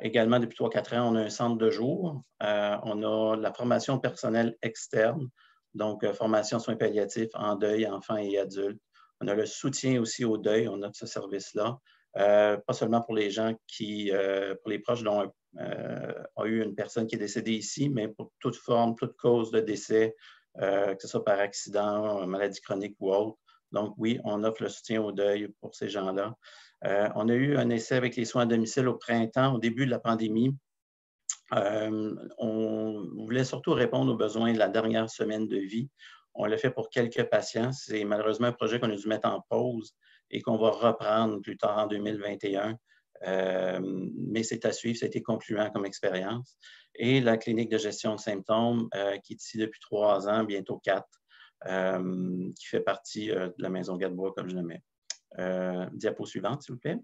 Également, depuis 3-4 ans, on a un centre de jour. On a la formation personnelle externe, donc formation soins palliatifs en deuil, enfants et adultes. On a le soutien aussi au deuil, on a ce service-là. Pas seulement pour les gens pour les proches dont a eu une personne qui est décédée ici, mais pour toute forme, toute cause de décès, que ce soit par accident, maladie chronique ou autre. Donc oui, on offre le soutien au deuil pour ces gens-là. On a eu un essai avec les soins à domicile au printemps, au début de la pandémie. On voulait surtout répondre aux besoins de la dernière semaine de vie. On l'a fait pour quelques patients. C'est malheureusement un projet qu'on a dû mettre en pause et qu'on va reprendre plus tard en 2021. Mais c'est à suivre, ça a été concluant comme expérience. Et la clinique de gestion de symptômes, qui est ici depuis 3 ans, bientôt 4, qui fait partie de la maison Gadebois, comme je le mets. Diapo suivante, s'il vous plaît.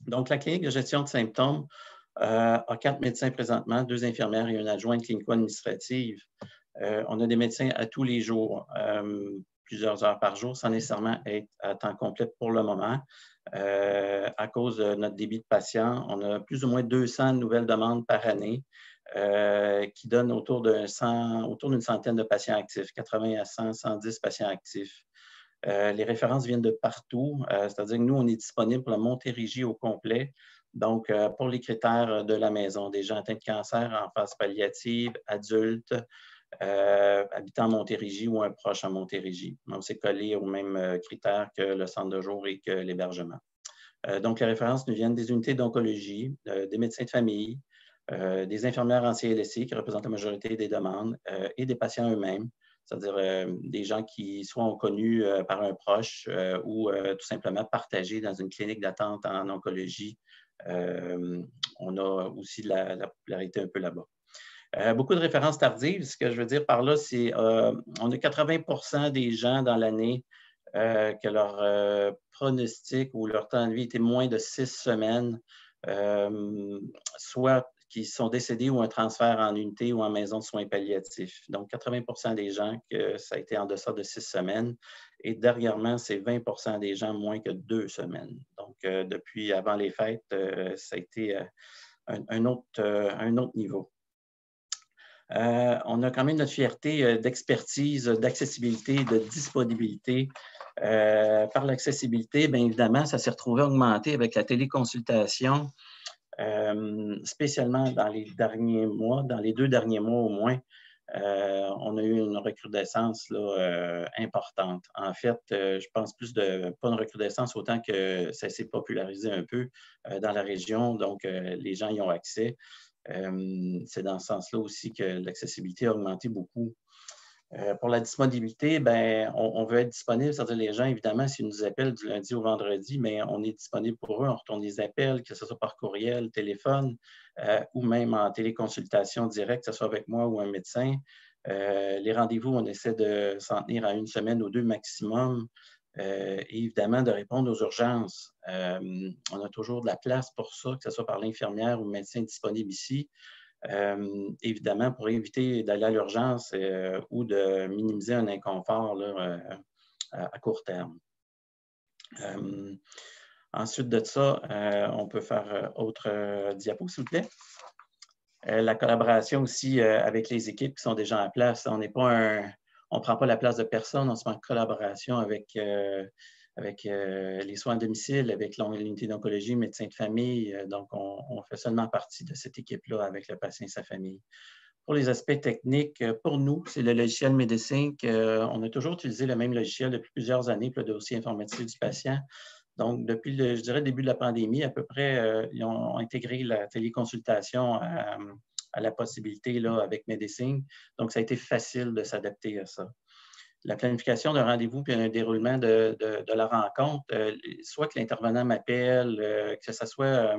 Donc, la clinique de gestion de symptômes a 4 médecins présentement, 2 infirmières et un adjoint clinico-administrative. On a des médecins à tous les jours, plusieurs heures par jour, sans nécessairement être à temps complet pour le moment. À cause de notre débit de patients, on a plus ou moins 200 nouvelles demandes par année qui donnent autour d'une centaine de patients actifs, 80 à 100, 110 patients actifs. Les références viennent de partout, c'est-à-dire que nous, on est disponible pour la Montérégie au complet. Donc, pour les critères de la maison, des gens atteints de cancer en phase palliative, adultes, habitant en Montérégie ou un proche en Montérégie. Donc, c'est collé aux mêmes critères que le centre de jour et que l'hébergement. Donc, les références nous viennent des unités d'oncologie, des médecins de famille, des infirmières en CLSC qui représentent la majorité des demandes et des patients eux-mêmes, c'est-à-dire des gens qui soit ont connu par un proche ou tout simplement partagés dans une clinique d'attente en oncologie. On a aussi la popularité un peu là-bas. Beaucoup de références tardives. Ce que je veux dire par là, c'est on a 80% des gens dans l'année que leur pronostic ou leur temps de vie était moins de 6 semaines, soit qui sont décédés ou un transfert en unité ou en maison de soins palliatifs. Donc, 80% des gens que ça a été en deçà de 6 semaines. Et dernièrement, c'est 20% des gens moins que 2 semaines. Donc, depuis avant les fêtes, ça a été un autre niveau. On a quand même notre fierté d'expertise, d'accessibilité, de disponibilité. Par l'accessibilité, bien évidemment, ça s'est retrouvé augmenté avec la téléconsultation, spécialement dans les derniers mois, dans les 2 derniers mois au moins. On a eu une recrudescence là, importante. En fait, je pense pas une recrudescence autant que ça s'est popularisé un peu dans la région, donc les gens y ont accès. C'est dans ce sens-là aussi que l'accessibilité a augmenté beaucoup. Pour la disponibilité, ben, on veut être disponible, c'est-à-dire les gens, évidemment, s'ils nous appellent du lundi au vendredi, mais on est disponible pour eux, on retourne les appels, que ce soit par courriel, téléphone, ou même en téléconsultation directe, que ce soit avec moi ou un médecin. Les rendez-vous, on essaie de s'en tenir à 1 semaine ou 2 maximum. Et évidemment, de répondre aux urgences. On a toujours de la place pour ça, que ce soit par l'infirmière ou le médecin disponible ici. Évidemment, pour éviter d'aller à l'urgence ou de minimiser un inconfort là, à court terme. Ensuite de ça, on peut faire autre diapo, s'il vous plaît. La collaboration aussi avec les équipes qui sont déjà en place. On ne prend pas la place de personne, on se met en collaboration avec les soins à domicile, avec l'unité d'oncologie, médecin de famille. Donc, on fait seulement partie de cette équipe-là avec le patient et sa famille. Pour les aspects techniques, pour nous, c'est le logiciel Medisync. On a toujours utilisé le même logiciel depuis plusieurs années pour le dossier informatique du patient. Donc, depuis, je dirais, le début de la pandémie, à peu près, ils ont intégré la téléconsultation à la possibilité là, avec Medisync. Donc, ça a été facile de s'adapter à ça. La planification d'un rendez-vous puis un déroulement de la rencontre, soit que l'intervenant m'appelle, que ce soit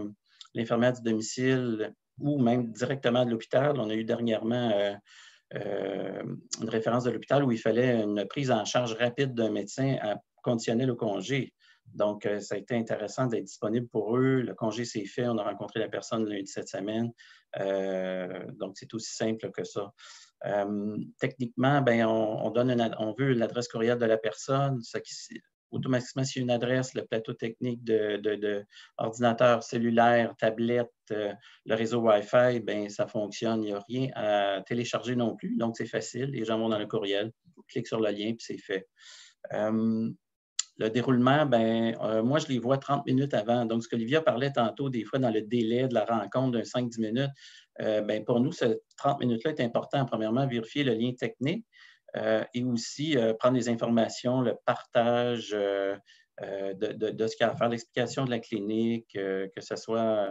l'infirmière du domicile ou même directement de l'hôpital. On a eu dernièrement une référence de l'hôpital où il fallait une prise en charge rapide d'un médecin conditionnel au congé. Donc, ça a été intéressant d'être disponible pour eux. Le congé s'est fait. On a rencontré la personne lundi cette semaine. Donc, c'est aussi simple que ça. Techniquement, ben, on veut l'adresse courriel de la personne. Automatiquement, s'il y a une adresse, le plateau technique d'ordinateur cellulaire, tablette, le réseau Wi-Fi, ben, ça fonctionne. Il n'y a rien à télécharger non plus. Donc, c'est facile. Les gens vont dans le courriel, cliquent sur le lien, puis c'est fait. Le déroulement, ben, moi, je les vois 30 minutes avant. Donc, ce qu'Olivia parlait tantôt, des fois, dans le délai de la rencontre d'un 5-10 minutes, ben, pour nous, ce 30 minutes-là est important. Premièrement, vérifier le lien technique et aussi prendre des informations, le partage de ce qu'il y a à faire, l'explication de la clinique, que ce soit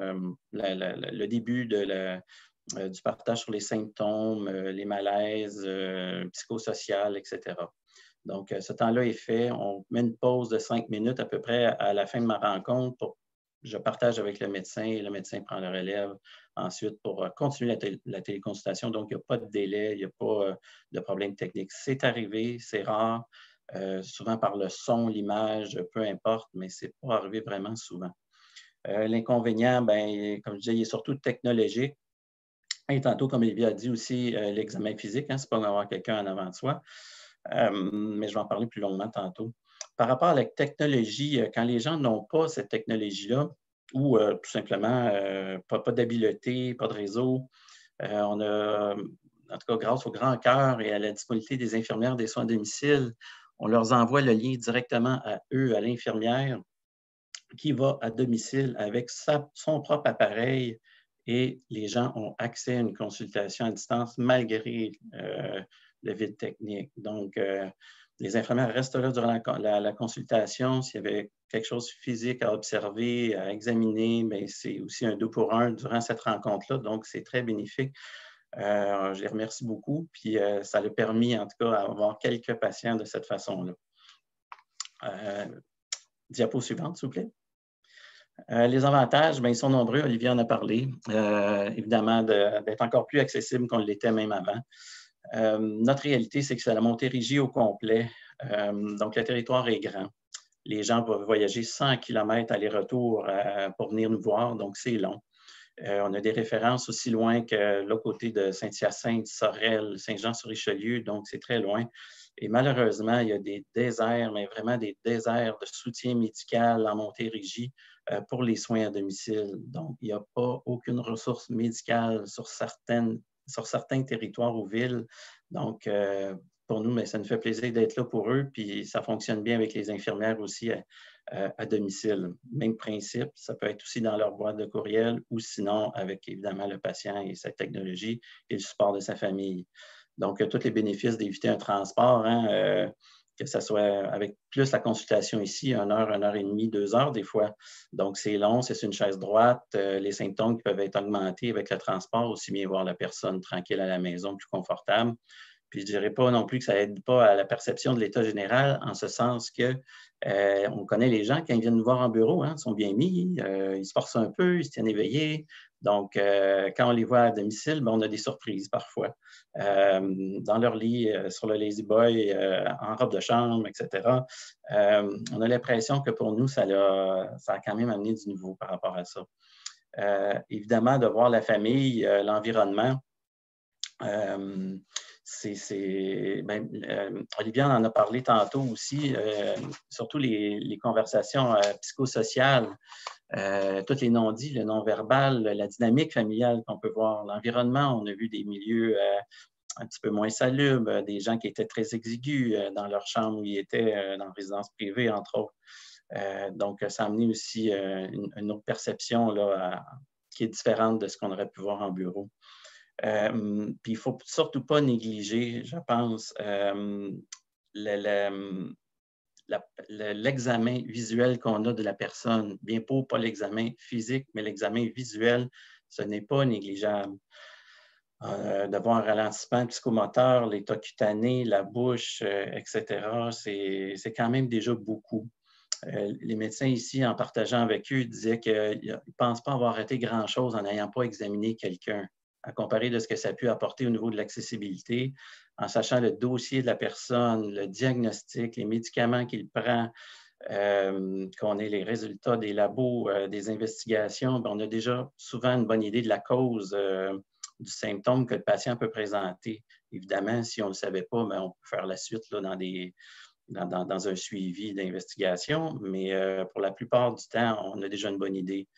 le début du partage sur les symptômes, les malaises psychosociales, etc. Donc, ce temps-là est fait. On met une pause de 5 minutes à peu près à la fin de ma rencontre. Je partage avec le médecin et le médecin prend le relève ensuite pour continuer la téléconsultation. Donc, il n'y a pas de délai, il n'y a pas de problème technique. C'est arrivé, c'est rare, souvent par le son, l'image, peu importe, mais ce n'est pas arrivé vraiment souvent. L'inconvénient, ben, comme je disais, il est surtout technologique. Et tantôt, comme Olivia a dit aussi, l'examen physique, hein, ce n'est pas d'avoir quelqu'un en avant de soi. Mais je vais en parler plus longuement tantôt. Par rapport à la technologie, quand les gens n'ont pas cette technologie-là, ou tout simplement pas d'habileté, pas de réseau, on a, en tout cas, grâce au grand cœur et à la disponibilité des infirmières des soins à domicile, on leur envoie le lien directement à eux, à l'infirmière, qui va à domicile avec son propre appareil et les gens ont accès à une consultation à distance malgré le vide technique. Donc, les infirmières restent là durant la consultation. S'il y avait quelque chose de physique à observer, à examiner, mais c'est aussi un 2 pour 1 durant cette rencontre-là. Donc, c'est très bénéfique. Je les remercie beaucoup. Puis, ça a permis, en tout cas, d'avoir quelques patients de cette façon-là. Diapo suivante, s'il vous plaît. Les avantages, bien, ils sont nombreux. Olivier en a parlé. Évidemment, d'être encore plus accessible qu'on l'était même avant. Notre réalité, c'est que c'est la Montérégie au complet. Donc, le territoire est grand. Les gens vont voyager 100 km aller-retour pour venir nous voir, donc c'est long. On a des références aussi loin que l'autre côté de Saint-Hyacinthe, Sorel, Saint-Jean-sur-Richelieu, donc c'est très loin. Et malheureusement, il y a des déserts, mais vraiment des déserts de soutien médical en Montérégie pour les soins à domicile. Donc, il n'y a pas aucune ressource médicale sur certains territoires ou villes. Donc, pour nous, mais ça nous fait plaisir d'être là pour eux, puis ça fonctionne bien avec les infirmières aussi à domicile. Même principe, ça peut être aussi dans leur boîte de courriel ou sinon avec évidemment le patient et sa technologie et le support de sa famille. Donc, tous les bénéfices d'éviter un transport, hein, que ce soit avec plus la consultation ici, 1 heure et demie, 2 heures des fois. Donc, c'est long, c'est sur une chaise droite. Les symptômes qui peuvent être augmentés avec le transport, aussi bien voir la personne tranquille à la maison, plus confortable. Puis, je ne dirais pas non plus que ça n'aide pas à la perception de l'état général, en ce sens que on connaît les gens, quand ils viennent nous voir en bureau, hein, sont bien mis, ils se forcent un peu, ils se tiennent éveillés. Donc, quand on les voit à domicile, ben, on a des surprises parfois. Dans leur lit, sur le lazy boy, en robe de chambre, etc. On a l'impression que pour nous, ça a quand même amené du nouveau par rapport à ça. Évidemment, de voir la famille, l'environnement, Olivier en a parlé tantôt aussi, surtout les conversations psychosociales, tous les non-dits, le non-verbal, la dynamique familiale qu'on peut voir, l'environnement. On a vu des milieux un petit peu moins salubres, des gens qui étaient très exigus dans leur chambre où ils étaient, dans la résidence privée, entre autres. Donc, ça a amené aussi une autre perception là, qui est différente de ce qu'on aurait pu voir en bureau. Puis il ne faut surtout pas négliger, je pense, l'examen visuel qu'on a de la personne. Bien pas l'examen physique, mais l'examen visuel, ce n'est pas négligeable. De voir un ralentissement psychomoteur, l'état cutané, la bouche, etc., c'est quand même déjà beaucoup. Les médecins ici, en partageant avec eux, disaient qu'ils ne pensent pas avoir arrêté grand-chose en n'ayant pas examiné quelqu'un, à comparer de ce que ça a pu apporter au niveau de l'accessibilité, en sachant le dossier de la personne, le diagnostic, les médicaments qu'il prend, qu'on ait les résultats des labos, des investigations, bien, on a déjà souvent une bonne idée de la cause du symptôme que le patient peut présenter. Évidemment, si on ne le savait pas, bien, on peut faire la suite là, dans un suivi d'investigation, mais pour la plupart du temps, on a déjà une bonne idée.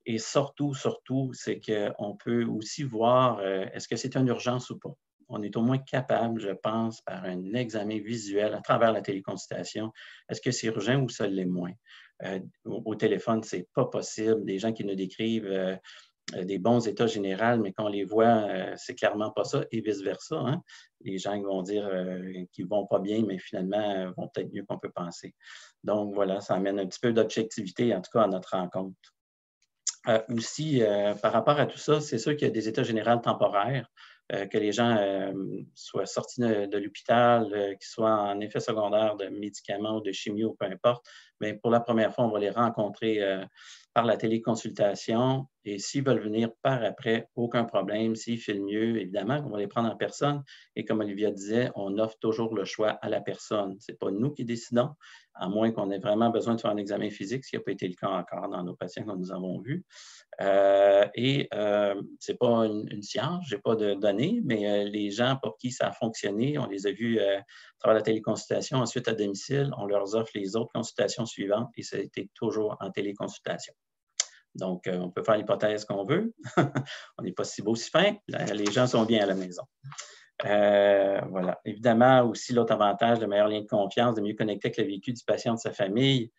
Et surtout, c'est qu'on peut aussi voir est-ce que c'est une urgence ou pas. On est au moins capable, je pense, par un examen visuel à travers la téléconsultation, est-ce que c'est urgent ou ça l'est moins? Au téléphone, ce n'est pas possible. Des gens qui nous décrivent des bons états généraux, mais quand on les voit, c'est clairement pas ça, et vice-versa. Hein? Les gens vont dire qu'ils ne vont pas bien, mais finalement, vont peut-être mieux qu'on peut penser. Donc, voilà, ça amène un petit peu d'objectivité, en tout cas, à notre rencontre. Aussi, par rapport à tout ça, c'est sûr qu'il y a des états généraux temporaires, que les gens soient sortis de l'hôpital, qu'ils soient en effet secondaire de médicaments ou de chimio, peu importe. Mais pour la première fois, on va les rencontrer par la téléconsultation. Et s'ils veulent venir par après, aucun problème. S'ils filent mieux, évidemment, on va les prendre en personne. Et comme Olivia disait, on offre toujours le choix à la personne. Ce n'est pas nous qui décidons, à moins qu'on ait vraiment besoin de faire un examen physique, ce qui n'a pas été le cas encore dans nos patients que nous avons vus. Ce n'est pas une science, je n'ai pas de données, mais les gens pour qui ça a fonctionné, on les a vus à travers la téléconsultation, ensuite à domicile, on leur offre les autres consultations suivantes et ça a été toujours en téléconsultation. Donc, on peut faire l'hypothèse qu'on veut. On n'est pas si beau, si fin. Les gens sont bien à la maison. Voilà. Évidemment, aussi, l'autre avantage, le meilleur lien de confiance, de mieux connecter avec le vécu du patient, de sa famille.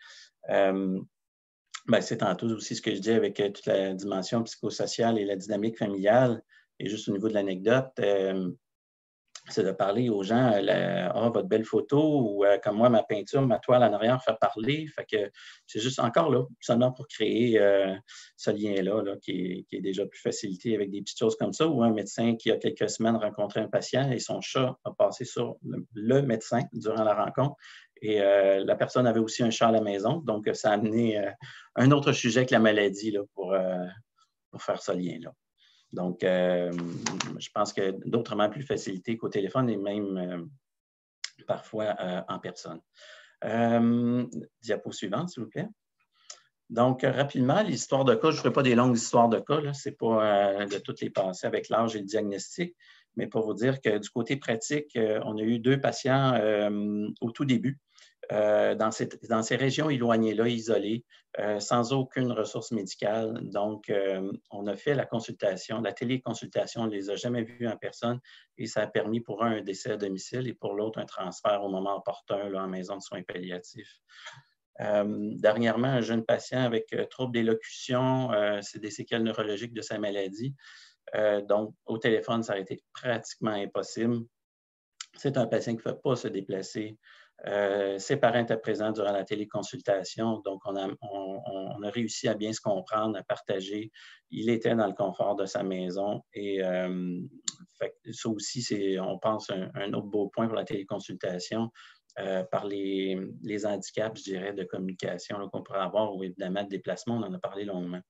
C'est tantôt aussi ce que je dis avec toute la dimension psychosociale et la dynamique familiale. Et juste au niveau de l'anecdote, c'est de parler aux gens, votre belle photo, ou comme moi, ma peinture, ma toile en arrière, faire parler. Fait que c'est juste encore là, seulement pour créer ce lien-là là, qui est déjà plus facilité avec des petites choses comme ça, ou un médecin qui, il y a quelques semaines, rencontrait un patient et son chat a passé sur le médecin durant la rencontre. Et la personne avait aussi un chat à la maison, donc ça a amené un autre sujet que la maladie là, pour faire ce lien-là. Donc, je pense que d'autrement plus facilité qu'au téléphone et même parfois en personne. Diapo suivante, s'il vous plaît. Donc, rapidement, l'histoire de cas, je ne ferai pas des longues histoires de cas, ce n'est pas de toutes les passer avec l'âge et le diagnostic, mais pour vous dire que du côté pratique, on a eu 2 patients au tout début. Dans ces régions éloignées-là, isolées, sans aucune ressource médicale. Donc, on a fait la consultation, la téléconsultation, on ne les a jamais vus en personne et ça a permis pour un décès à domicile et pour l'autre un transfert au moment opportun là, en maison de soins palliatifs. Dernièrement, un jeune patient avec trouble d'élocution, c'est des séquelles neurologiques de sa maladie. Donc, au téléphone, ça a été pratiquement impossible. C'est un patient qui ne peut pas se déplacer Ses parents étaient présents durant la téléconsultation, donc on a réussi à bien se comprendre, à partager. Il était dans le confort de sa maison et ça aussi, c'est, on pense, un autre beau point pour la téléconsultation par les handicaps, je dirais, de communication qu'on pourrait avoir ou évidemment de déplacement, on en a parlé longuement.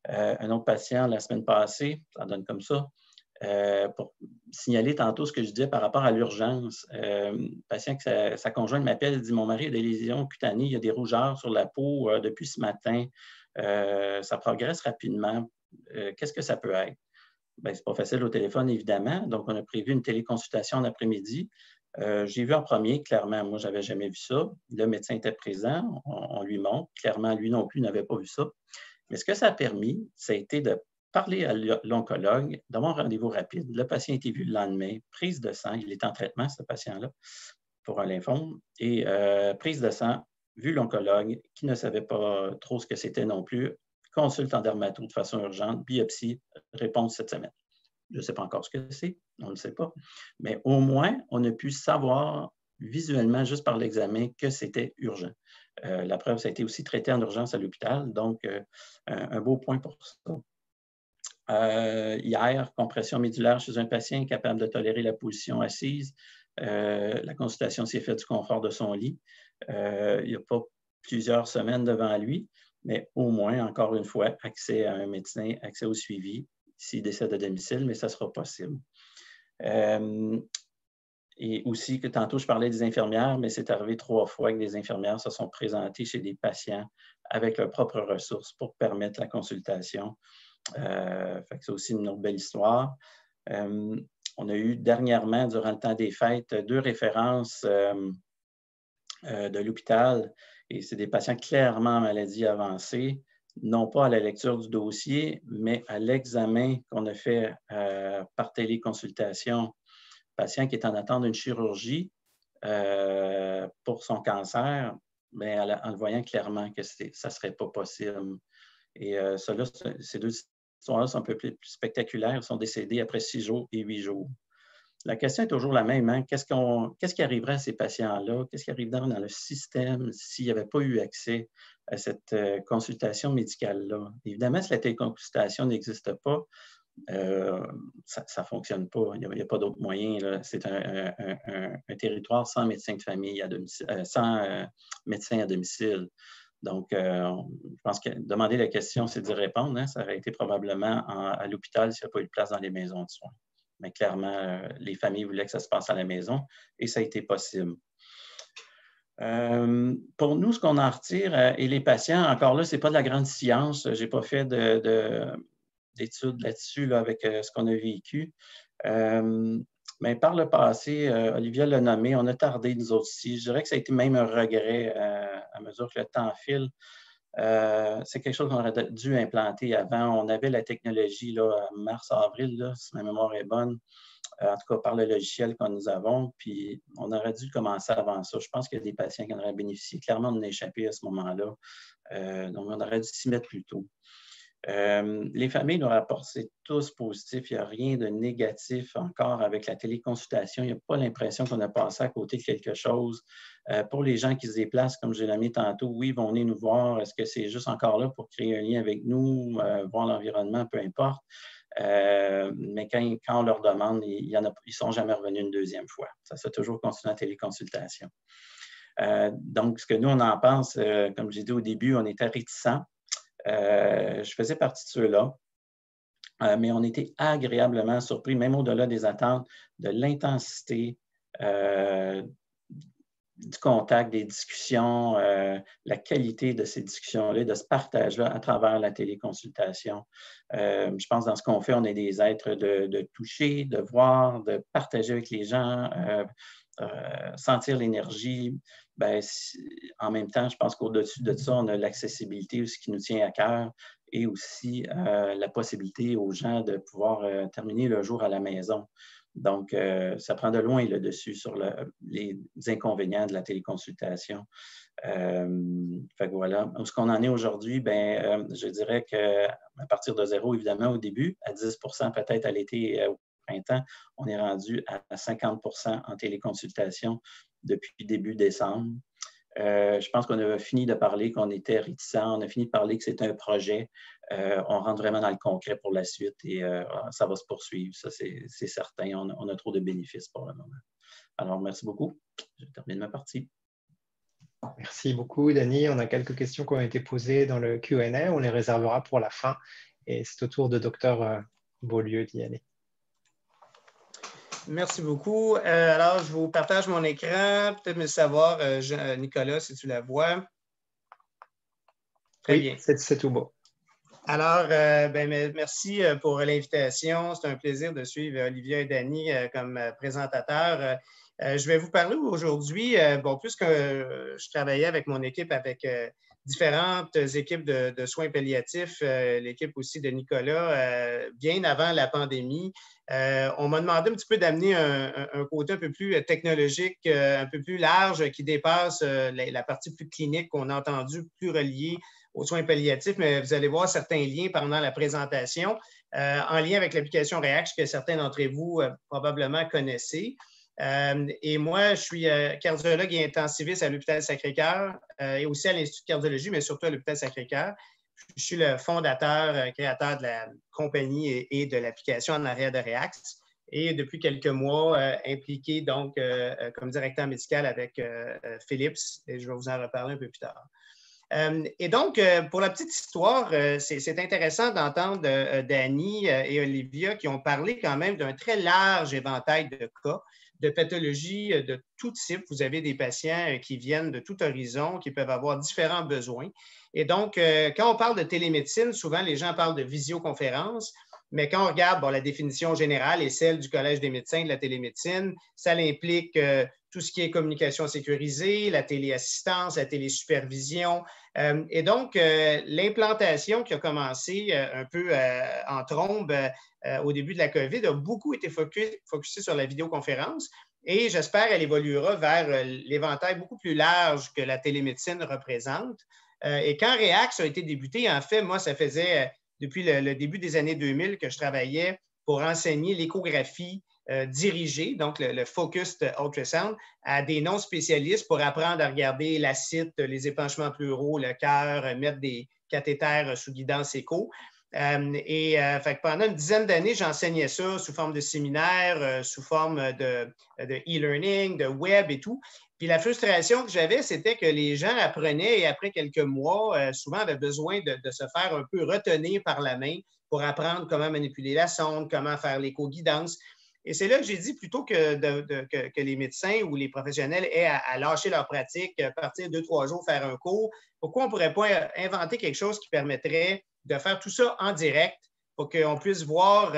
Un autre patient, la semaine passée, ça donne comme ça, pour signaler tantôt ce que je disais par rapport à l'urgence. Patient que sa conjointe m'appelle, elle dit « Mon mari a des lésions cutanées, il y a des rougeurs sur la peau depuis ce matin. Ça progresse rapidement. Qu'est-ce que ça peut être? » Bien, ce n'est pas facile au téléphone, évidemment. Donc, on a prévu une téléconsultation l'après-midi. J'ai vu en premier, clairement, moi, je n'avais jamais vu ça. Le médecin était présent, on lui montre. Clairement, lui non plus n'avait pas vu ça. Mais ce que ça a permis, ça a été de parler à l'oncologue, d'avoir un rendez-vous rapide. Le patient a été vu le lendemain, prise de sang, il est en traitement, ce patient-là, pour un lymphome, et prise de sang, vu l'oncologue, qui ne savait pas trop ce que c'était non plus, consulte en dermato de façon urgente, biopsie, réponse cette semaine. Je ne sais pas encore ce que c'est, on ne le sait pas, mais au moins, on a pu savoir visuellement, juste par l'examen, que c'était urgent. La preuve, ça a été aussi traité en urgence à l'hôpital, donc un beau point pour ça. Hier, compression médulaire chez un patient capable de tolérer la position assise. La consultation s'est faite du confort de son lit. Il n'y a pas plusieurs semaines devant lui, mais au moins, encore une fois, accès à un médecin, accès au suivi, s'il décède à domicile, mais ça sera possible. Et aussi, que tantôt, je parlais des infirmières, mais c'est arrivé 3 fois que des infirmières se sont présentées chez des patients avec leurs propres ressources pour permettre la consultation. C'est aussi une autre belle histoire. On a eu dernièrement, durant le temps des fêtes, 2 références de l'hôpital, et c'est des patients clairement en maladie avancée, non pas à la lecture du dossier, mais à l'examen qu'on a fait par téléconsultation. Patient qui est en attente d'une chirurgie pour son cancer, mais en le voyant clairement que ça ne serait pas possible. Et ces 2 histoires-là sont un peu plus spectaculaires. Ils sont décédés après 6 jours et 8 jours. La question est toujours la même. Hein? Qu'est-ce qui arriverait à ces patients-là? Qu'est-ce qui arriverait dans le système s'il n'y avait pas eu accès à cette consultation médicale-là? Évidemment, si la téléconsultation n'existe pas, ça ne fonctionne pas. Il n'y a pas d'autre moyen. C'est un territoire sans médecin de famille sans médecin à domicile. Donc, je pense que demander la question, c'est d'y répondre. Hein? Ça aurait été probablement à l'hôpital s'il n'y a pas eu de place dans les maisons de soins. Mais clairement, les familles voulaient que ça se passe à la maison et ça a été possible. Pour nous, ce qu'on en retire, et les patients, encore là, ce n'est pas de la grande science. Je n'ai pas fait d'études là-dessus avec ce qu'on a vécu. Mais par le passé, Olivia l'a nommé, on a tardé nous autres aussi. Je dirais que ça a été même un regret à mesure que le temps file. C'est quelque chose qu'on aurait dû implanter avant. On avait la technologie là, mars-avril, si ma mémoire est bonne, en tout cas par le logiciel que nous avons, puis on aurait dû commencer avant ça. Je pense qu'il y a des patients qui en auraient bénéficié clairement d'une échappée à ce moment-là. Donc, on aurait dû s'y mettre plus tôt. Les familles nous rapportent, c'est tous positif. Il n'y a rien de négatif encore avec la téléconsultation. Il n'y a pas l'impression qu'on a passé à côté de quelque chose. Pour les gens qui se déplacent, comme je l'ai mis tantôt, oui, ils vont venir nous voir. Est-ce que c'est juste encore là pour créer un lien avec nous, voir l'environnement, peu importe. Mais quand on leur demande, ils ne sont jamais revenus une deuxième fois. Ça s'est toujours continué en téléconsultation. Donc, ce que nous, on en pense, comme j'ai dit au début, on était réticents. Je faisais partie de ceux-là, mais on était agréablement surpris, même au-delà des attentes, de l'intensité du contact, des discussions, la qualité de ces discussions-là, de ce partage-là à travers la téléconsultation. Je pense que dans ce qu'on fait, on est des êtres de toucher, de voir, de partager avec les gens, sentir l'énergie. Ben, en même temps, je pense qu'au-dessus de ça, on a l'accessibilité aussi qui nous tient à cœur et aussi la possibilité aux gens de pouvoir terminer le jour à la maison. Donc, ça prend de loin le dessus sur les inconvénients de la téléconsultation. Fait que voilà. Ce qu'on en est aujourd'hui, je dirais qu'à partir de 0, évidemment, au début, à 10 peut-être à l'été, au printemps. On est rendu à 50 % en téléconsultation depuis début décembre. Je pense qu'on a fini de parler qu'on était réticents, on a fini de parler que c'était un projet. On rentre vraiment dans le concret pour la suite et ça va se poursuivre, ça c'est certain. On a trop de bénéfices pour le moment. Alors, merci beaucoup. Je termine ma partie. Merci beaucoup, Danny. On a quelques questions qui ont été posées dans le Q&A. On les réservera pour la fin. Et c'est au tour de Dr Beaulieu d'y aller. Merci beaucoup. Alors, je vous partage mon écran. Peut-être me savoir, Nicolas, si tu la vois. Très bien. C'est tout beau. Alors, merci pour l'invitation. C'est un plaisir de suivre Olivia et Danny comme présentateurs. Je vais vous parler aujourd'hui, puisque je travaillais avec mon équipe, avec différentes équipes de soins palliatifs, l'équipe aussi de Nicolas, bien avant la pandémie. On m'a demandé un petit peu d'amener un côté un peu plus technologique, un peu plus large, qui dépasse la partie plus clinique qu'on a entendu, plus reliée aux soins palliatifs, mais vous allez voir certains liens pendant la présentation, en lien avec l'application React que certains d'entre vous probablement connaissez. Et moi, je suis cardiologue et intensiviste à l'hôpital Sacré-Cœur et aussi à l'Institut de cardiologie, mais surtout à l'hôpital Sacré-Cœur. Je suis le fondateur, créateur de la compagnie et de l'application en arrière de React. Et depuis quelques mois, impliqué donc comme directeur médical avec Philips, et je vais vous en reparler un peu plus tard. Et donc, pour la petite histoire, c'est intéressant d'entendre Danny et Olivia qui ont parlé quand même d'un très large éventail de cas, de pathologies de tout type. Vous avez des patients qui viennent de tout horizon, qui peuvent avoir différents besoins. Et donc, quand on parle de télémédecine, souvent les gens parlent de visioconférence, mais quand on regarde la définition générale et celle du Collège des médecins de la télémédecine, ça implique tout ce qui est communication sécurisée, la téléassistance, la télésupervision. Et donc, l'implantation qui a commencé un peu en trombe au début de la COVID a beaucoup été focusée sur la vidéoconférence et j'espère qu'elle évoluera vers l'éventail beaucoup plus large que la télémédecine représente. Et quand React a été débuté, en fait, moi, ça faisait depuis le début des années 2000 que je travaillais pour enseigner l'échographie dirigée, donc le Focused Ultrasound, à des non-spécialistes pour apprendre à regarder l'acide, les épanchements pleuraux, le cœur, mettre des cathéters sous guidance écho. Fait que pendant une dizaine d'années, j'enseignais ça sous forme de séminaires, sous forme de e-learning, de web et tout. Puis la frustration que j'avais, c'était que les gens apprenaient et après quelques mois, souvent avaient besoin de se faire un peu retenir par la main pour apprendre comment manipuler la sonde, comment faire l'éco-guidance. Et c'est là que j'ai dit, plutôt que les médecins ou les professionnels aient à lâcher leur pratique, partir 2-3 jours, faire un cours, pourquoi on ne pourrait pas inventer quelque chose qui permettrait de faire tout ça en direct pour qu'on puisse voir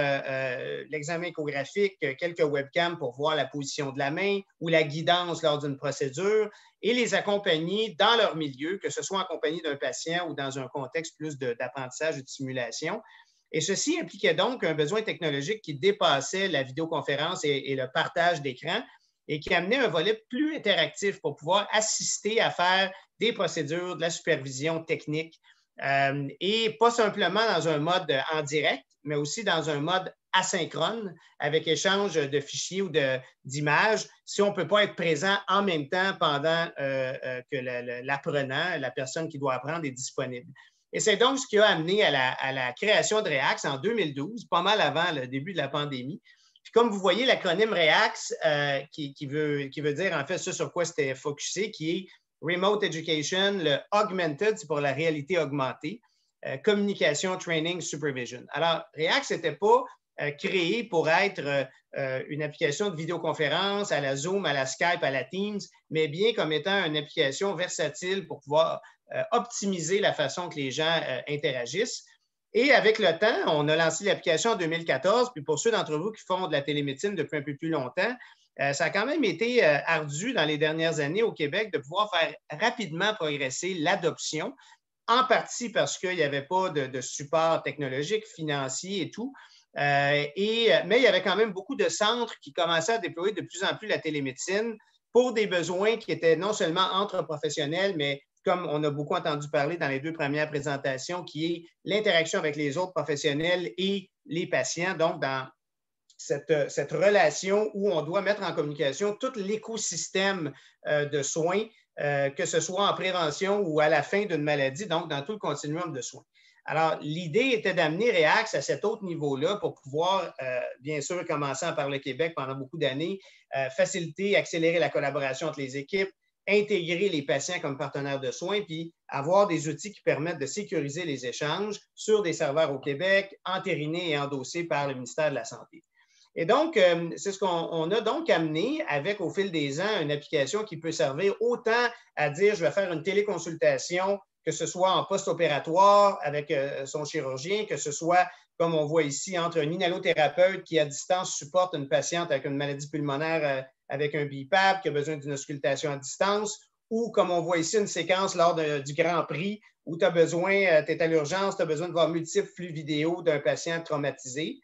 l'examen échographique, quelques webcams pour voir la position de la main ou la guidance lors d'une procédure et les accompagner dans leur milieu, que ce soit en compagnie d'un patient ou dans un contexte plus d'apprentissage et de simulation. Et ceci impliquait donc un besoin technologique qui dépassait la vidéoconférence et le partage d'écran et qui amenait un volet plus interactif pour pouvoir assister à faire des procédures, de la supervision technique et pas simplement dans un mode en direct, mais aussi dans un mode asynchrone avec échange de fichiers ou d'images si on ne peut pas être présent en même temps pendant que l'apprenant, la personne qui doit apprendre est disponible. Et c'est donc ce qui a amené à la création de React en 2012, pas mal avant le début de la pandémie. Puis comme vous voyez, l'acronyme React, qui veut dire en fait ce sur quoi c'était focusé, qui est Remote Education, le Augmented, c'est pour la réalité augmentée, Communication, Training, Supervision. Alors, React, ce n'était pas créé pour être une application de vidéoconférence à la Zoom, à la Skype, à la Teams, mais bien comme étant une application versatile pour pouvoir optimiser la façon que les gens interagissent. Et avec le temps, on a lancé l'application en 2014, puis pour ceux d'entre vous qui font de la télémédecine depuis un peu plus longtemps, ça a quand même été ardu dans les dernières années au Québec de pouvoir faire rapidement progresser l'adoption, en partie parce qu'il n'y avait pas de support technologique, financier et tout. Mais il y avait quand même beaucoup de centres qui commençaient à déployer de plus en plus la télémédecine pour des besoins qui étaient non seulement entre professionnels, mais comme on a beaucoup entendu parler dans les 2 premières présentations, qui est l'interaction avec les autres professionnels et les patients, donc dans cette relation où on doit mettre en communication tout l'écosystème de soins, que ce soit en prévention ou à la fin d'une maladie, donc dans tout le continuum de soins. Alors, l'idée était d'amener Reax à cet autre niveau-là pour pouvoir, bien sûr, commençant par le Québec pendant beaucoup d'années, faciliter, accélérer la collaboration entre les équipes, intégrer les patients comme partenaires de soins, puis avoir des outils qui permettent de sécuriser les échanges sur des serveurs au Québec, entérinés et endossés par le ministère de la Santé. Et donc, c'est ce qu'on a donc amené avec, au fil des ans, une application qui peut servir autant à dire, je vais faire une téléconsultation, que ce soit en post-opératoire avec son chirurgien, que ce soit, comme on voit ici, entre un inhalothérapeute qui, à distance, supporte une patiente avec une maladie pulmonaire avec un BiPAP, qui a besoin d'une auscultation à distance, ou, comme on voit ici, une séquence lors du Grand Prix où tu as besoin, tu es à l'urgence, tu as besoin de voir multiples flux vidéo d'un patient traumatisé.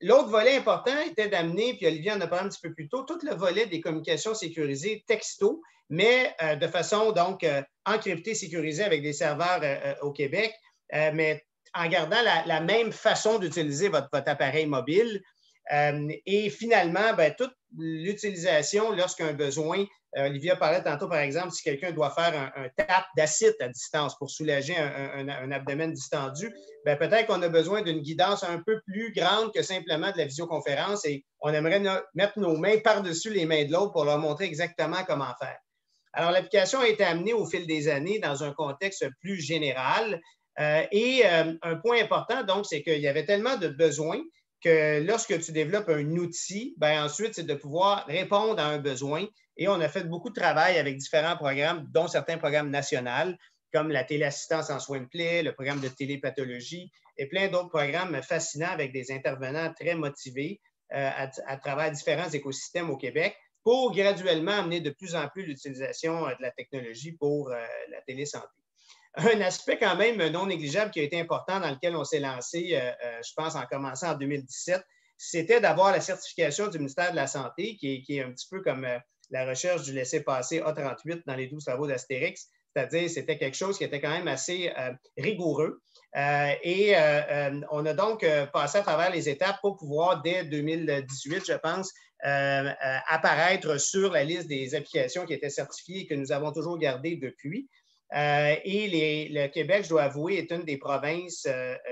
L'autre volet important était d'amener, puis Olivier en a parlé un petit peu plus tôt, tout le volet des communications sécurisées texto, mais de façon donc encryptée, sécurisée avec des serveurs au Québec, mais en gardant la même façon d'utiliser votre appareil mobile. Et finalement, toute l'utilisation lorsqu'un besoin, Olivia parlait tantôt par exemple, si quelqu'un doit faire un tap d'acide à distance pour soulager un abdomen distendu, peut-être qu'on a besoin d'une guidance un peu plus grande que simplement de la visioconférence et on aimerait mettre nos mains par-dessus les mains de l'autre pour leur montrer exactement comment faire. Alors, l'application a été amenée au fil des années dans un contexte plus général et un point important, donc, c'est qu'il y avait tellement de besoins que lorsque tu développes un outil, ensuite, c'est de pouvoir répondre à un besoin. Et on a fait beaucoup de travail avec différents programmes, dont certains programmes nationaux, comme la téléassistance en soins de plaie, le programme de télépathologie et plein d'autres programmes fascinants avec des intervenants très motivés à travers différents écosystèmes au Québec pour graduellement amener de plus en plus l'utilisation de la technologie pour la télésanté. Un aspect quand même non négligeable qui a été important dans lequel on s'est lancé, je pense, en commençant en 2017, c'était d'avoir la certification du ministère de la Santé, qui est un petit peu comme la recherche du laissez-passer A38 dans les 12 travaux d'Astérix, c'est-à-dire c'était quelque chose qui était quand même assez rigoureux. Et on a donc passé à travers les étapes pour pouvoir, dès 2018, je pense, apparaître sur la liste des applications qui étaient certifiées et que nous avons toujours gardées depuis. Et le Québec, je dois avouer, est une des provinces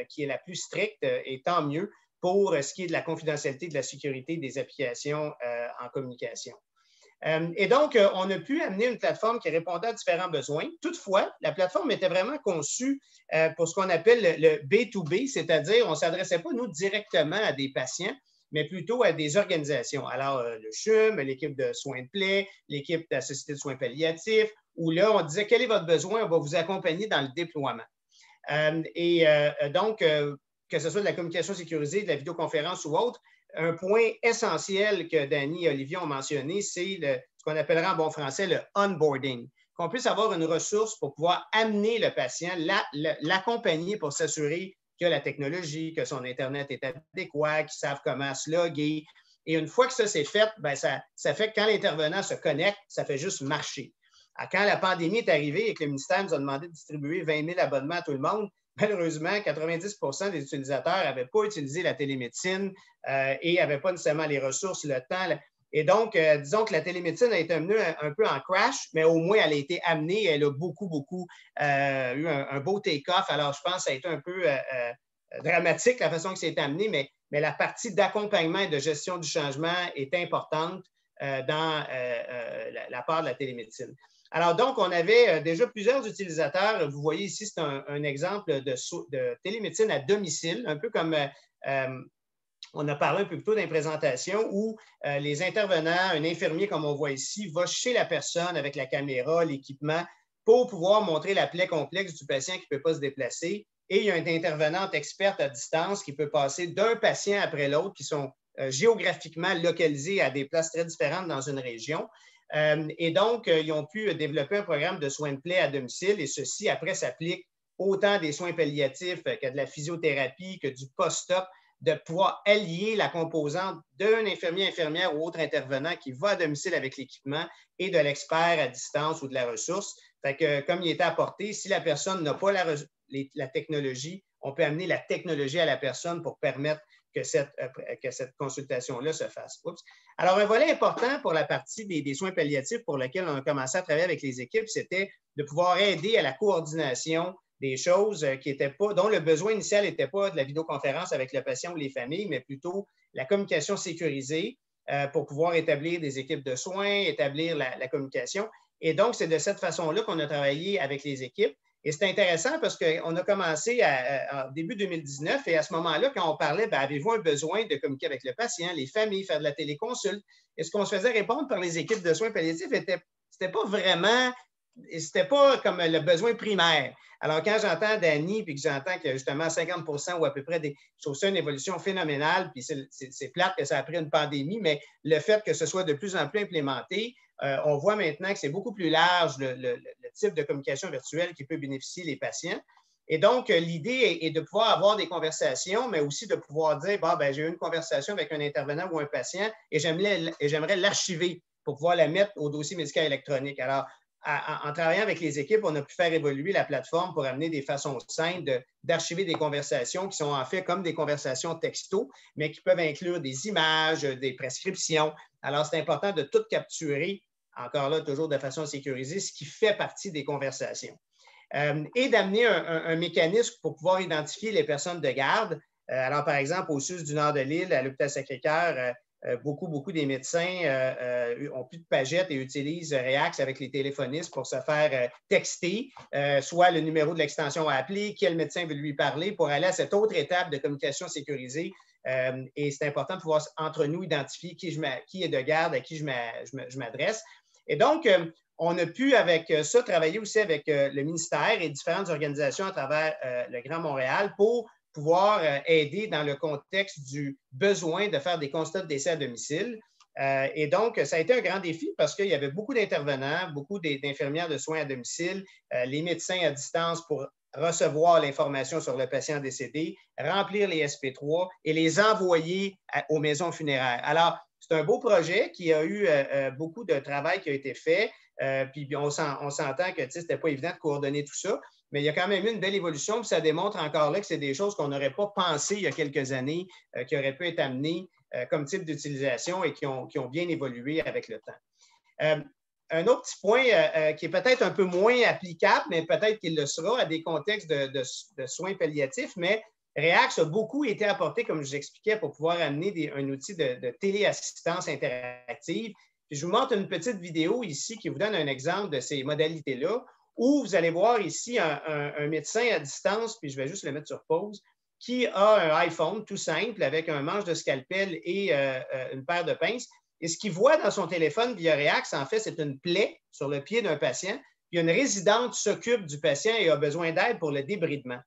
qui est la plus stricte et tant mieux pour ce qui est de la confidentialité et de la sécurité des applications en communication. Et donc, on a pu amener une plateforme qui répondait à différents besoins. Toutefois, la plateforme était vraiment conçue pour ce qu'on appelle le B2B, c'est-à-dire on ne s'adressait pas, nous, directement à des patients, mais plutôt à des organisations. Alors, le CHUM, l'équipe de soins de plaie, l'équipe de la Société de soins palliatifs, où là, on disait, quel est votre besoin? On va vous accompagner dans le déploiement. Donc, que ce soit de la communication sécurisée, de la vidéoconférence ou autre, un point essentiel que Danny et Olivier ont mentionné, c'est ce qu'on appellera en bon français le onboarding. Qu'on puisse avoir une ressource pour pouvoir amener le patient, l'accompagner pour s'assurer que la technologie, que son Internet est adéquat, qu'ils savent comment se loguer. Et une fois que ça c'est fait, ça fait que quand l'intervenant se connecte, ça fait juste marcher. Quand la pandémie est arrivée et que le ministère nous a demandé de distribuer 20 000 abonnements à tout le monde, malheureusement, 90 % des utilisateurs n'avaient pas utilisé la télémédecine et n'avaient pas nécessairement les ressources, le temps. Et donc, disons que la télémédecine a été amenée un peu en crash, mais au moins, elle a été amenée. Elle a beaucoup eu un beau take-off. Alors, je pense que ça a été un peu dramatique la façon que c'est amené, mais la partie d'accompagnement et de gestion du changement est importante dans la part de la télémédecine. Alors, donc, on avait déjà plusieurs utilisateurs. Vous voyez ici, c'est un exemple de télémédecine à domicile, un peu comme on a parlé un peu plus tôt dans les présentations, où les intervenants, un infirmier, comme on voit ici, va chez la personne avec la caméra, l'équipement, pour pouvoir montrer la plaie complexe du patient qui ne peut pas se déplacer. Et il y a une intervenante experte à distance qui peut passer d'un patient après l'autre, qui sont géographiquement localisés à des places très différentes dans une région. Et donc, ils ont pu développer un programme de soins de plaie à domicile et ceci, après, s'applique autant des soins palliatifs que de la physiothérapie, que du post-op, de pouvoir allier la composante d'un infirmier, infirmière ou autre intervenant qui va à domicile avec l'équipement et de l'expert à distance ou de la ressource. Fait que, comme il était apporté, si la personne n'a pas la technologie, on peut amener la technologie à la personne pour permettre que cette consultation-là se fasse. Oups. Alors, un volet important pour la partie des soins palliatifs pour lequel on a commencé à travailler avec les équipes, c'était de pouvoir aider à la coordination des choses qui étaient pas, dont le besoin initial n'était pas de la vidéoconférence avec le patient ou les familles, mais plutôt la communication sécurisée pour pouvoir établir des équipes de soins, établir la communication. Et donc, c'est de cette façon-là qu'on a travaillé avec les équipes. Et c'est intéressant parce qu'on a commencé en début 2019 et à ce moment-là, quand on parlait, avez-vous un besoin de communiquer avec le patient, les familles, faire de la téléconsulte? Et ce qu'on se faisait répondre par les équipes de soins palliatifs, c'était pas vraiment, c'était pas comme le besoin primaire. Alors, quand j'entends Dany, puis que j'entends qu'il y a justement 50 ou à peu près je trouve ça une évolution phénoménale, puis c'est plate que ça a pris une pandémie, mais le fait que ce soit de plus en plus implémenté, on voit maintenant que c'est beaucoup plus large le type de communication virtuelle qui peut bénéficier les patients. Et donc, l'idée est de pouvoir avoir des conversations, mais aussi de pouvoir dire, j'ai eu une conversation avec un intervenant ou un patient et j'aimerais l'archiver pour pouvoir la mettre au dossier médical électronique. Alors, en travaillant avec les équipes, on a pu faire évoluer la plateforme pour amener des façons simples d'archiver des conversations qui sont en fait comme des conversations texto, mais qui peuvent inclure des images, des prescriptions. Alors, c'est important de tout capturer, encore là, toujours de façon sécurisée, ce qui fait partie des conversations. Et d'amener un mécanisme pour pouvoir identifier les personnes de garde. Alors, par exemple, au sud du nord de l'île, à l'hôpital Sacré-Cœur, beaucoup des médecins ont plus de pagettes et utilisent Reax avec les téléphonistes pour se faire texter, soit le numéro de l'extension à appeler, quel médecin veut lui parler pour aller à cette autre étape de communication sécurisée. Et c'est important de pouvoir, entre nous, identifier qui est de garde, à qui je m'adresse. Et donc, on a pu, avec ça, travailler aussi avec le ministère et différentes organisations à travers le Grand Montréal pour pouvoir aider dans le contexte du besoin de faire des constats de décès à domicile. Et donc, ça a été un grand défi parce qu'il y avait beaucoup d'intervenants, beaucoup d'infirmières de soins à domicile, les médecins à distance pour recevoir l'information sur le patient décédé, remplir les SP3 et les envoyer aux maisons funéraires. Alors, c'est un beau projet qui a eu beaucoup de travail qui a été fait. Puis on s'entend que ce n'était pas évident de coordonner tout ça, mais il y a quand même eu une belle évolution, puis ça démontre encore là que c'est des choses qu'on n'aurait pas pensé il y a quelques années, qui auraient pu être amenées comme type d'utilisation et qui ont bien évolué avec le temps. Un autre petit point qui est peut-être un peu moins applicable, mais peut-être qu'il le sera à des contextes de soins palliatifs, mais Reax a beaucoup été apporté, comme je vous expliquais, pour pouvoir amener un outil de téléassistance interactive. Puis je vous montre une petite vidéo ici qui vous donne un exemple de ces modalités-là, où vous allez voir ici un médecin à distance, puis je vais juste le mettre sur pause, qui a un iPhone tout simple avec un manche de scalpel et une paire de pinces. Et ce qu'il voit dans son téléphone via Reax, en fait, c'est une plaie sur le pied d'un patient. Puis une résidente s'occupe du patient et a besoin d'aide pour le débridement.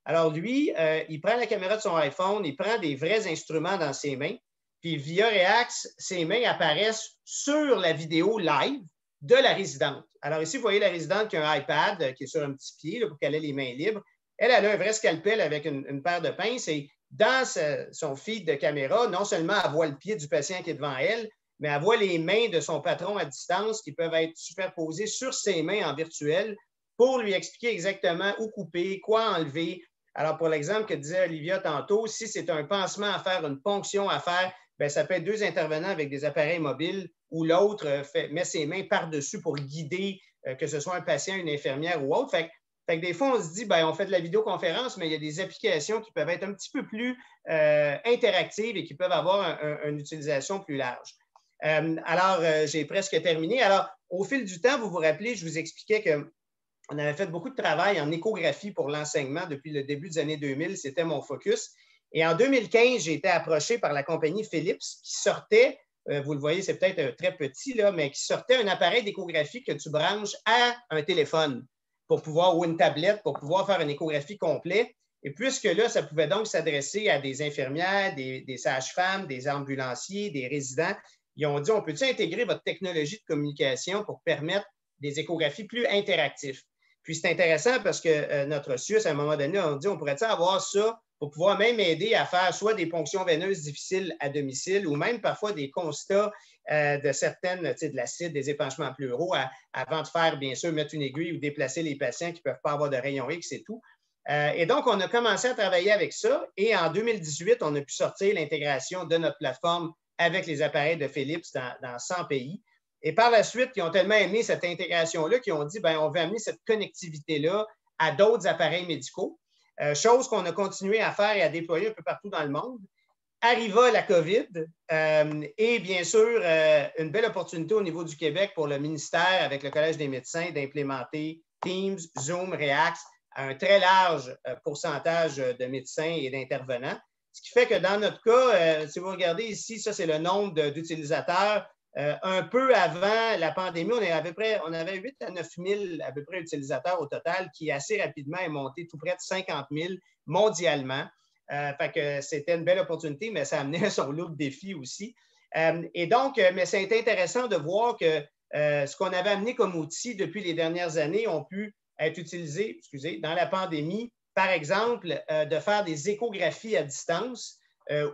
Alors lui, il prend la caméra de son iPhone, il prend des vrais instruments dans ses mains, puis via Reax, ses mains apparaissent sur la vidéo live de la résidente. Alors ici, vous voyez la résidente qui a un iPad qui est sur un petit pied là, pour qu'elle ait les mains libres. Elle a un vrai scalpel avec une paire de pinces et dans son feed de caméra, non seulement elle voit le pied du patient qui est devant elle, mais elle voit les mains de son patron à distance qui peuvent être superposées sur ses mains en virtuel pour lui expliquer exactement où couper, quoi enlever. Alors, pour l'exemple que disait Olivia tantôt, si c'est un pansement à faire, une ponction à faire, bien, ça peut être deux intervenants avec des appareils mobiles où l'autre met ses mains par-dessus pour guider, que ce soit un patient, une infirmière ou autre. Fait que des fois, on se dit, bien, on fait de la vidéoconférence, mais il y a des applications qui peuvent être un petit peu plus interactives et qui peuvent avoir une utilisation plus large. Alors, j'ai presque terminé. Alors, au fil du temps, vous vous rappelez, je vous expliquais qu'on avait fait beaucoup de travail en échographie pour l'enseignement depuis le début des années 2000. C'était mon focus. Et en 2015, j'ai été approché par la compagnie Philips qui sortait, vous le voyez, c'est peut-être très petit, là, mais qui sortait un appareil d'échographie que tu branches à un téléphone pour pouvoir, ou une tablette pour pouvoir faire une échographie complète. Et puisque là, ça pouvait donc s'adresser à des infirmières, des sages-femmes, des ambulanciers, des résidents, ils ont dit, on peut-tu intégrer votre technologie de communication pour permettre des échographies plus interactives? Puis c'est intéressant parce que notre SUS, à un moment donné, on dit, on pourrait-tu avoir ça pour pouvoir même aider à faire soit des ponctions veineuses difficiles à domicile ou même parfois des constats de certaines, de l'acide, des épanchements pleuraux avant de faire, bien sûr, mettre une aiguille ou déplacer les patients qui ne peuvent pas avoir de rayon X et tout. Et donc, on a commencé à travailler avec ça. Et en 2018, on a pu sortir l'intégration de notre plateforme avec les appareils de Philips dans 100 pays. Et par la suite, ils ont tellement aimé cette intégration-là qu'ils ont dit, bien, on veut amener cette connectivité-là à d'autres appareils médicaux, chose qu'on a continué à faire et à déployer un peu partout dans le monde. Arriva la COVID et bien sûr, une belle opportunité au niveau du Québec pour le ministère avec le Collège des médecins d'implémenter Teams, Zoom, React à un très large pourcentage de médecins et d'intervenants. Ce qui fait que dans notre cas, si vous regardez ici, ça c'est le nombre d'utilisateurs. Un peu avant la pandémie, on avait 8 à 9 000 à peu près utilisateurs au total, qui assez rapidement est monté tout près de 50 000 mondialement. Fait que c'était une belle opportunité, mais ça amenait son lot de défis aussi. Et donc, mais c'est intéressant de voir que ce qu'on avait amené comme outil depuis les dernières années ont pu être utilisés, dans la pandémie, par exemple, de faire des échographies à distance,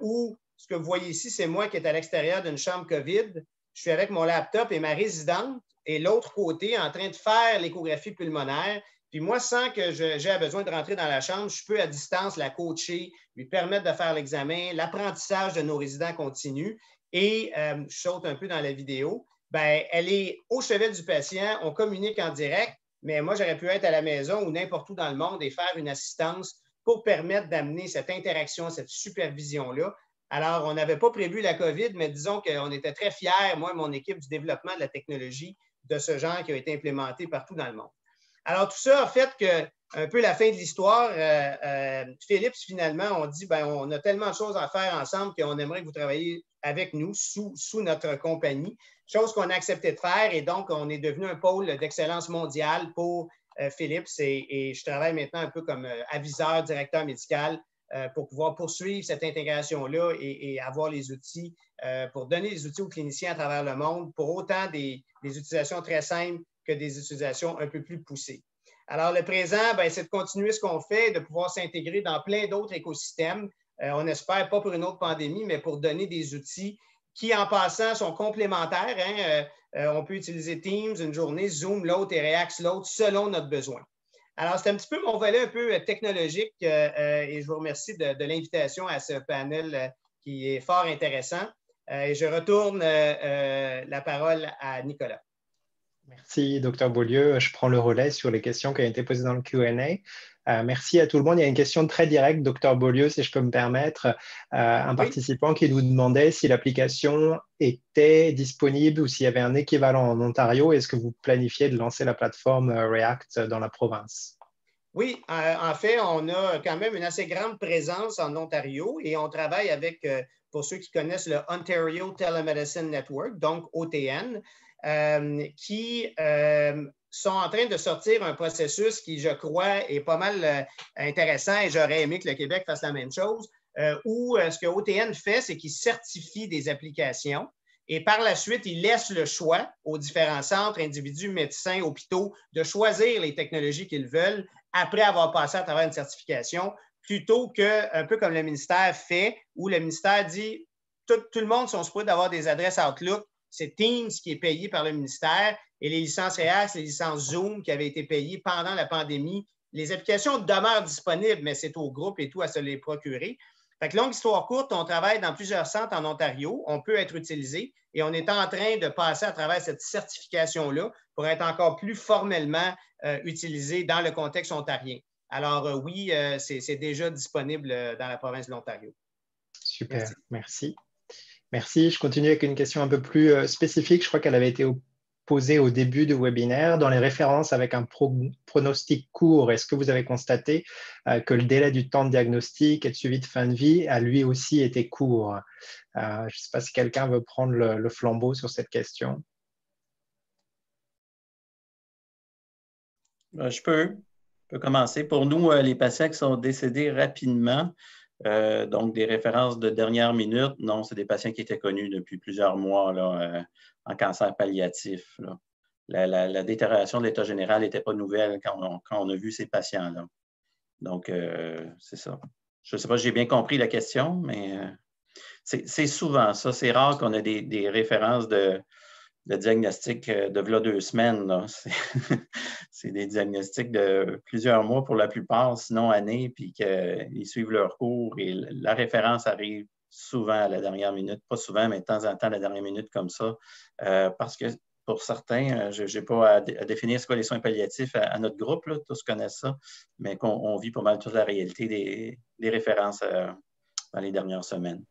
où ce que vous voyez ici, c'est moi qui est à l'extérieur d'une chambre COVID. Je suis avec mon laptop et ma résidente est l'autre côté en train de faire l'échographie pulmonaire. Puis moi, sans que j'ai besoin de rentrer dans la chambre, je peux à distance la coacher, lui permettre de faire l'examen, l'apprentissage de nos résidents continue. Et je saute un peu dans la vidéo. Bien, elle est au chevet du patient, on communique en direct, mais moi, j'aurais pu être à la maison ou n'importe où dans le monde et faire une assistance pour permettre d'amener cette interaction, cette supervision-là. Alors, on n'avait pas prévu la COVID, mais disons qu'on était très fiers, moi et mon équipe, du développement de la technologie de ce genre qui a été implémenté partout dans le monde. Alors, tout ça a fait qu'un peu la fin de l'histoire, Philips, finalement, on dit, bien, on a tellement de choses à faire ensemble qu'on aimerait que vous travailliez avec nous sous notre compagnie, chose qu'on a accepté de faire. Et donc, on est devenu un pôle d'excellence mondiale pour Philips. Et je travaille maintenant un peu comme aviseur, directeur médical pour pouvoir poursuivre cette intégration-là et avoir les outils pour donner les outils aux cliniciens à travers le monde pour autant des utilisations très simples que des utilisations un peu plus poussées. Alors, le présent, c'est de continuer ce qu'on fait, de pouvoir s'intégrer dans plein d'autres écosystèmes. On espère pas pour une autre pandémie, mais pour donner des outils qui, en passant, sont complémentaires. On peut utiliser Teams une journée, Zoom l'autre et React l'autre, selon notre besoin. Alors, c'est un petit peu mon volet un peu technologique et je vous remercie de l'invitation à ce panel qui est fort intéressant. Et je retourne la parole à Nicolas. Merci, Dr. Beaulieu. Je prends le relais sur les questions qui ont été posées dans le Q&A. Merci à tout le monde. Il y a une question très directe, Dr. Beaulieu, si je peux me permettre. Un participant qui nous demandait si l'application était disponible ou s'il y avait un équivalent en Ontario. Est-ce que vous planifiez de lancer la plateforme React dans la province? Oui, en fait, on a quand même une assez grande présence en Ontario et on travaille avec, pour ceux qui connaissent, le Ontario Telemedicine Network, donc OTN, qui sont en train de sortir un processus qui, je crois, est pas mal intéressant et j'aurais aimé que le Québec fasse la même chose, où ce que OTN fait, c'est qu'il certifie des applications et par la suite, il laisse le choix aux différents centres, individus, médecins, hôpitaux de choisir les technologies qu'ils veulent après avoir passé à travers une certification, plutôt que, un peu comme le ministère fait, où le ministère dit tout le monde sont supposés d'avoir des adresses Outlook. C'est Teams qui est payé par le ministère et les licences React, les licences Zoom qui avaient été payées pendant la pandémie. Les applications demeurent disponibles, mais c'est au groupe et tout à se les procurer. Fait que longue histoire courte, on travaille dans plusieurs centres en Ontario. On peut être utilisé et on est en train de passer à travers cette certification-là pour être encore plus formellement utilisé dans le contexte ontarien. Alors oui, c'est déjà disponible dans la province de l'Ontario. Super, merci. Merci. Je continue avec une question un peu plus spécifique. Je crois qu'elle avait été posée au début du webinaire. Dans les références avec un pronostic court, est-ce que vous avez constaté que le délai du temps de diagnostic et de suivi de fin de vie a lui aussi été court? Je ne sais pas si quelqu'un veut prendre le flambeau sur cette question. Je peux commencer. Pour nous, les patients qui sont décédés rapidement, donc des références de dernière minute, non, c'est des patients qui étaient connus depuis plusieurs mois là, en cancer palliatif. Là. La détérioration de l'état général n'était pas nouvelle quand on a vu ces patients-là. Donc, c'est ça. Je ne sais pas si j'ai bien compris la question, mais c'est souvent ça. C'est rare qu'on ait des références de diagnostic de là 2 semaines. Là. c'est des diagnostics de plusieurs mois pour la plupart, sinon années, puis qu'ils suivent leur cours et la référence arrive souvent à la dernière minute. Pas souvent, mais de temps en temps à la dernière minute comme ça. Parce que pour certains, je n'ai pas à définir ce qu'est les soins palliatifs à notre groupe, là, tous connaissent ça, mais qu'on vit pas mal toute la réalité des références dans les dernières semaines.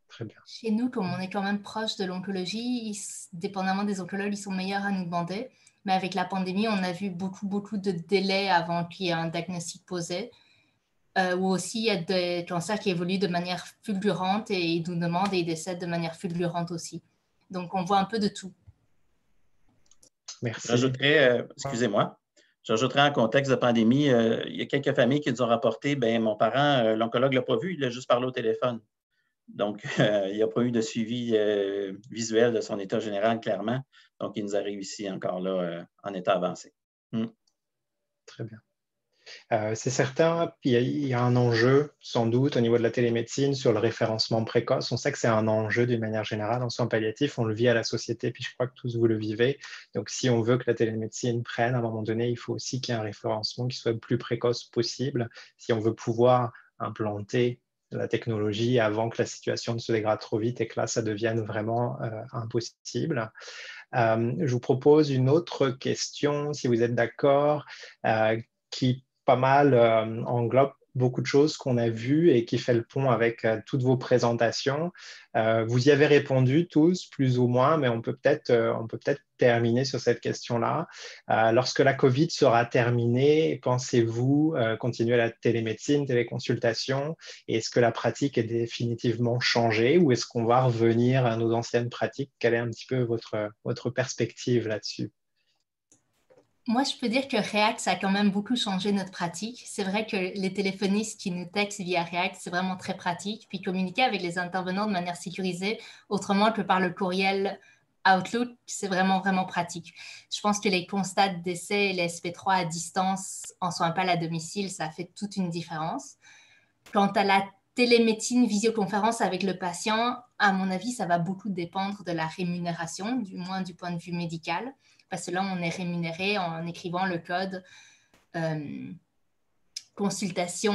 Très bien. Chez nous, comme on est quand même proche de l'oncologie, dépendamment des oncologues, ils sont meilleurs à nous demander. Mais avec la pandémie, on a vu beaucoup de délais avant qu'il y ait un diagnostic posé. Ou aussi, il y a des cancers qui évoluent de manière fulgurante et ils nous demandent et ils décèdent de manière fulgurante aussi. Donc, on voit un peu de tout. Merci. Excusez-moi, j'ajouterais en contexte de pandémie, il y a quelques familles qui nous ont rapporté, mon parent, l'oncologue ne l'a pas vu, il a juste parlé au téléphone. Donc, il n'y a pas eu de suivi visuel de son état général, clairement. Donc, il nous arrive ici encore là en état avancé. Très bien. C'est certain, il y a un enjeu, sans doute, au niveau de la télémédecine sur le référencement précoce. On sait que c'est un enjeu d'une manière générale en soins palliatifs. On le vit à la société, puis je crois que tous vous le vivez. Donc, si on veut que la télémédecine prenne, à un moment donné, il faut aussi qu'il y ait un référencement qui soit le plus précoce possible si on veut pouvoir implanter la technologie avant que la situation ne se dégrade trop vite et que là, ça devienne vraiment impossible. Je vous propose une autre question, si vous êtes d'accord, qui pas mal englobe beaucoup de choses qu'on a vues et qui fait le pont avec toutes vos présentations. Vous y avez répondu tous, plus ou moins, mais on peut peut-être terminer sur cette question-là. Lorsque la COVID sera terminée, pensez-vous continuer la télémédecine, téléconsultation? Et est-ce que la pratique est définitivement changée ou est-ce qu'on va revenir à nos anciennes pratiques? Quelle est un petit peu votre perspective là-dessus? Moi, je peux dire que React, ça a quand même beaucoup changé notre pratique. C'est vrai que les téléphonistes qui nous textent via React, c'est vraiment très pratique. Puis communiquer avec les intervenants de manière sécurisée, autrement que par le courriel Outlook, c'est vraiment pratique. Je pense que les constats de décès et les SP3 à distance en soins PAL à domicile, ça fait toute une différence. Quant à la télémédecine, visioconférence avec le patient, à mon avis, ça va beaucoup dépendre de la rémunération, du moins du point de vue médical. Parce que là, on est rémunéré en écrivant le code consultation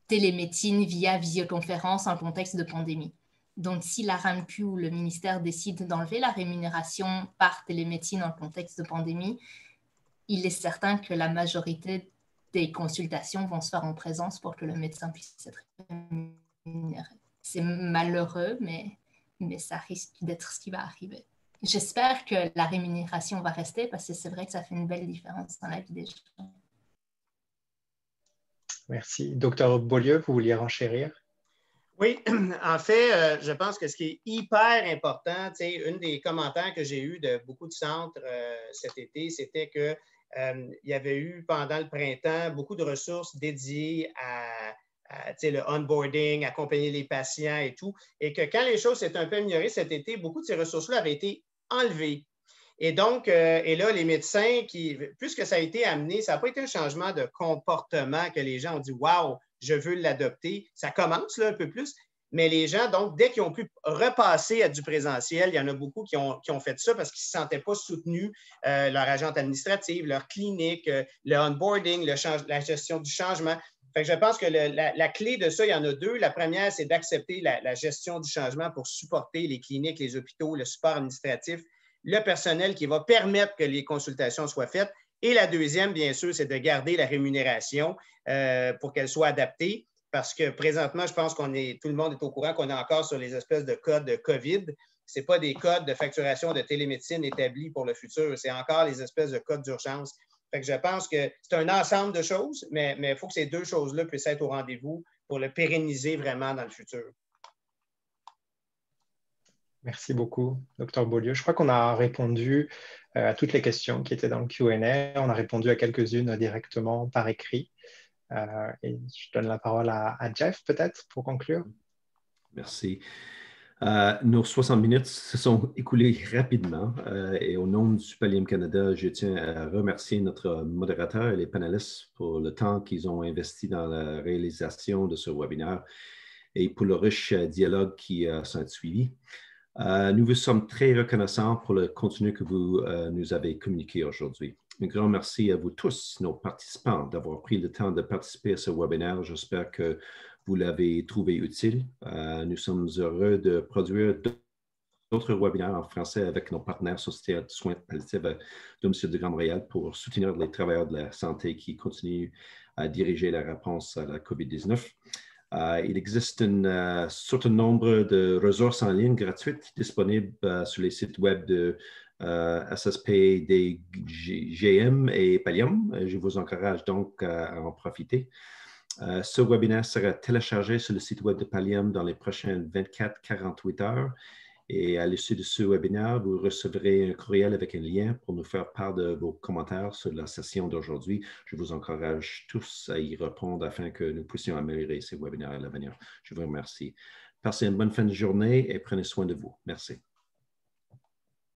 télémédecine via visioconférence en contexte de pandémie. Donc, si la RAMQ ou le ministère décide d'enlever la rémunération par télémédecine en contexte de pandémie, il est certain que la majorité des consultations vont se faire en présence pour que le médecin puisse être rémunéré. C'est malheureux, mais ça risque d'être ce qui va arriver. J'espère que la rémunération va rester parce que c'est vrai que ça fait une belle différence dans la vie des gens. Merci. Docteur Beaulieu, vous vouliez renchérir? Oui, en fait, je pense que ce qui est hyper important, un des commentaires que j'ai eu de beaucoup de centres cet été, c'était qu'il y avait eu pendant le printemps beaucoup de ressources dédiées à le onboarding, accompagner les patients et tout, et que quand les choses s'étaient un peu améliorées cet été, beaucoup de ces ressources-là avaient été enlevées. Et donc, et là, les médecins, puisque ça a été amené, ça n'a pas été un changement de comportement que les gens ont dit « Wow, je veux l'adopter ». Ça commence là un peu plus, mais les gens, donc, dès qu'ils ont pu repasser à du présentiel, il y en a beaucoup qui ont fait ça parce qu'ils ne se sentaient pas soutenus, leur agente administrative, leur clinique, le onboarding, la gestion du changement. Fait que je pense que la clé de ça, il y en a deux. La première, c'est d'accepter la gestion du changement pour supporter les cliniques, les hôpitaux, le support administratif, le personnel qui va permettre que les consultations soient faites. Et la deuxième, bien sûr, c'est de garder la rémunération pour qu'elle soit adaptée. Parce que présentement, je pense tout le monde est au courant qu'on est encore sur les espèces de codes de COVID. Ce n'est pas des codes de facturation de télémédecine établis pour le futur. C'est encore les espèces de codes d'urgence. Fait que je pense que c'est un ensemble de choses, mais il faut que ces deux choses-là puissent être au rendez-vous pour le pérenniser vraiment dans le futur. Merci beaucoup, Dr Beaulieu. Je crois qu'on a répondu à toutes les questions qui étaient dans le Q&A. On a répondu à quelques-unes directement par écrit. Et je donne la parole à Jeff, peut-être, pour conclure. Merci. Nos 60 minutes se sont écoulées rapidement et au nom du Pallium Canada, je tiens à remercier notre modérateur et les panélistes pour le temps qu'ils ont investi dans la réalisation de ce webinaire et pour le riche dialogue qui s'en suivi. Nous vous sommes très reconnaissants pour le contenu que vous nous avez communiqué aujourd'hui. Un grand merci à vous tous, nos participants, d'avoir pris le temps de participer à ce webinaire. J'espère que vous l'avez trouvé utile. Nous sommes heureux de produire d'autres webinaires en français avec nos partenaires Société de soins palliatifs à domicile de Grand Montréal pour soutenir les travailleurs de la santé qui continuent à diriger la réponse à la COVID-19. Il existe un certain nombre de ressources en ligne gratuites disponibles sur les sites web de SSP, DGM et Pallium. Je vous encourage donc à en profiter. Ce webinaire sera téléchargé sur le site web de Pallium dans les prochaines 24-48 heures. Et à l'issue de ce webinaire, vous recevrez un courriel avec un lien pour nous faire part de vos commentaires sur la session d'aujourd'hui. Je vous encourage tous à y répondre afin que nous puissions améliorer ces webinaires à l'avenir. Je vous remercie. Passez une bonne fin de journée et prenez soin de vous. Merci.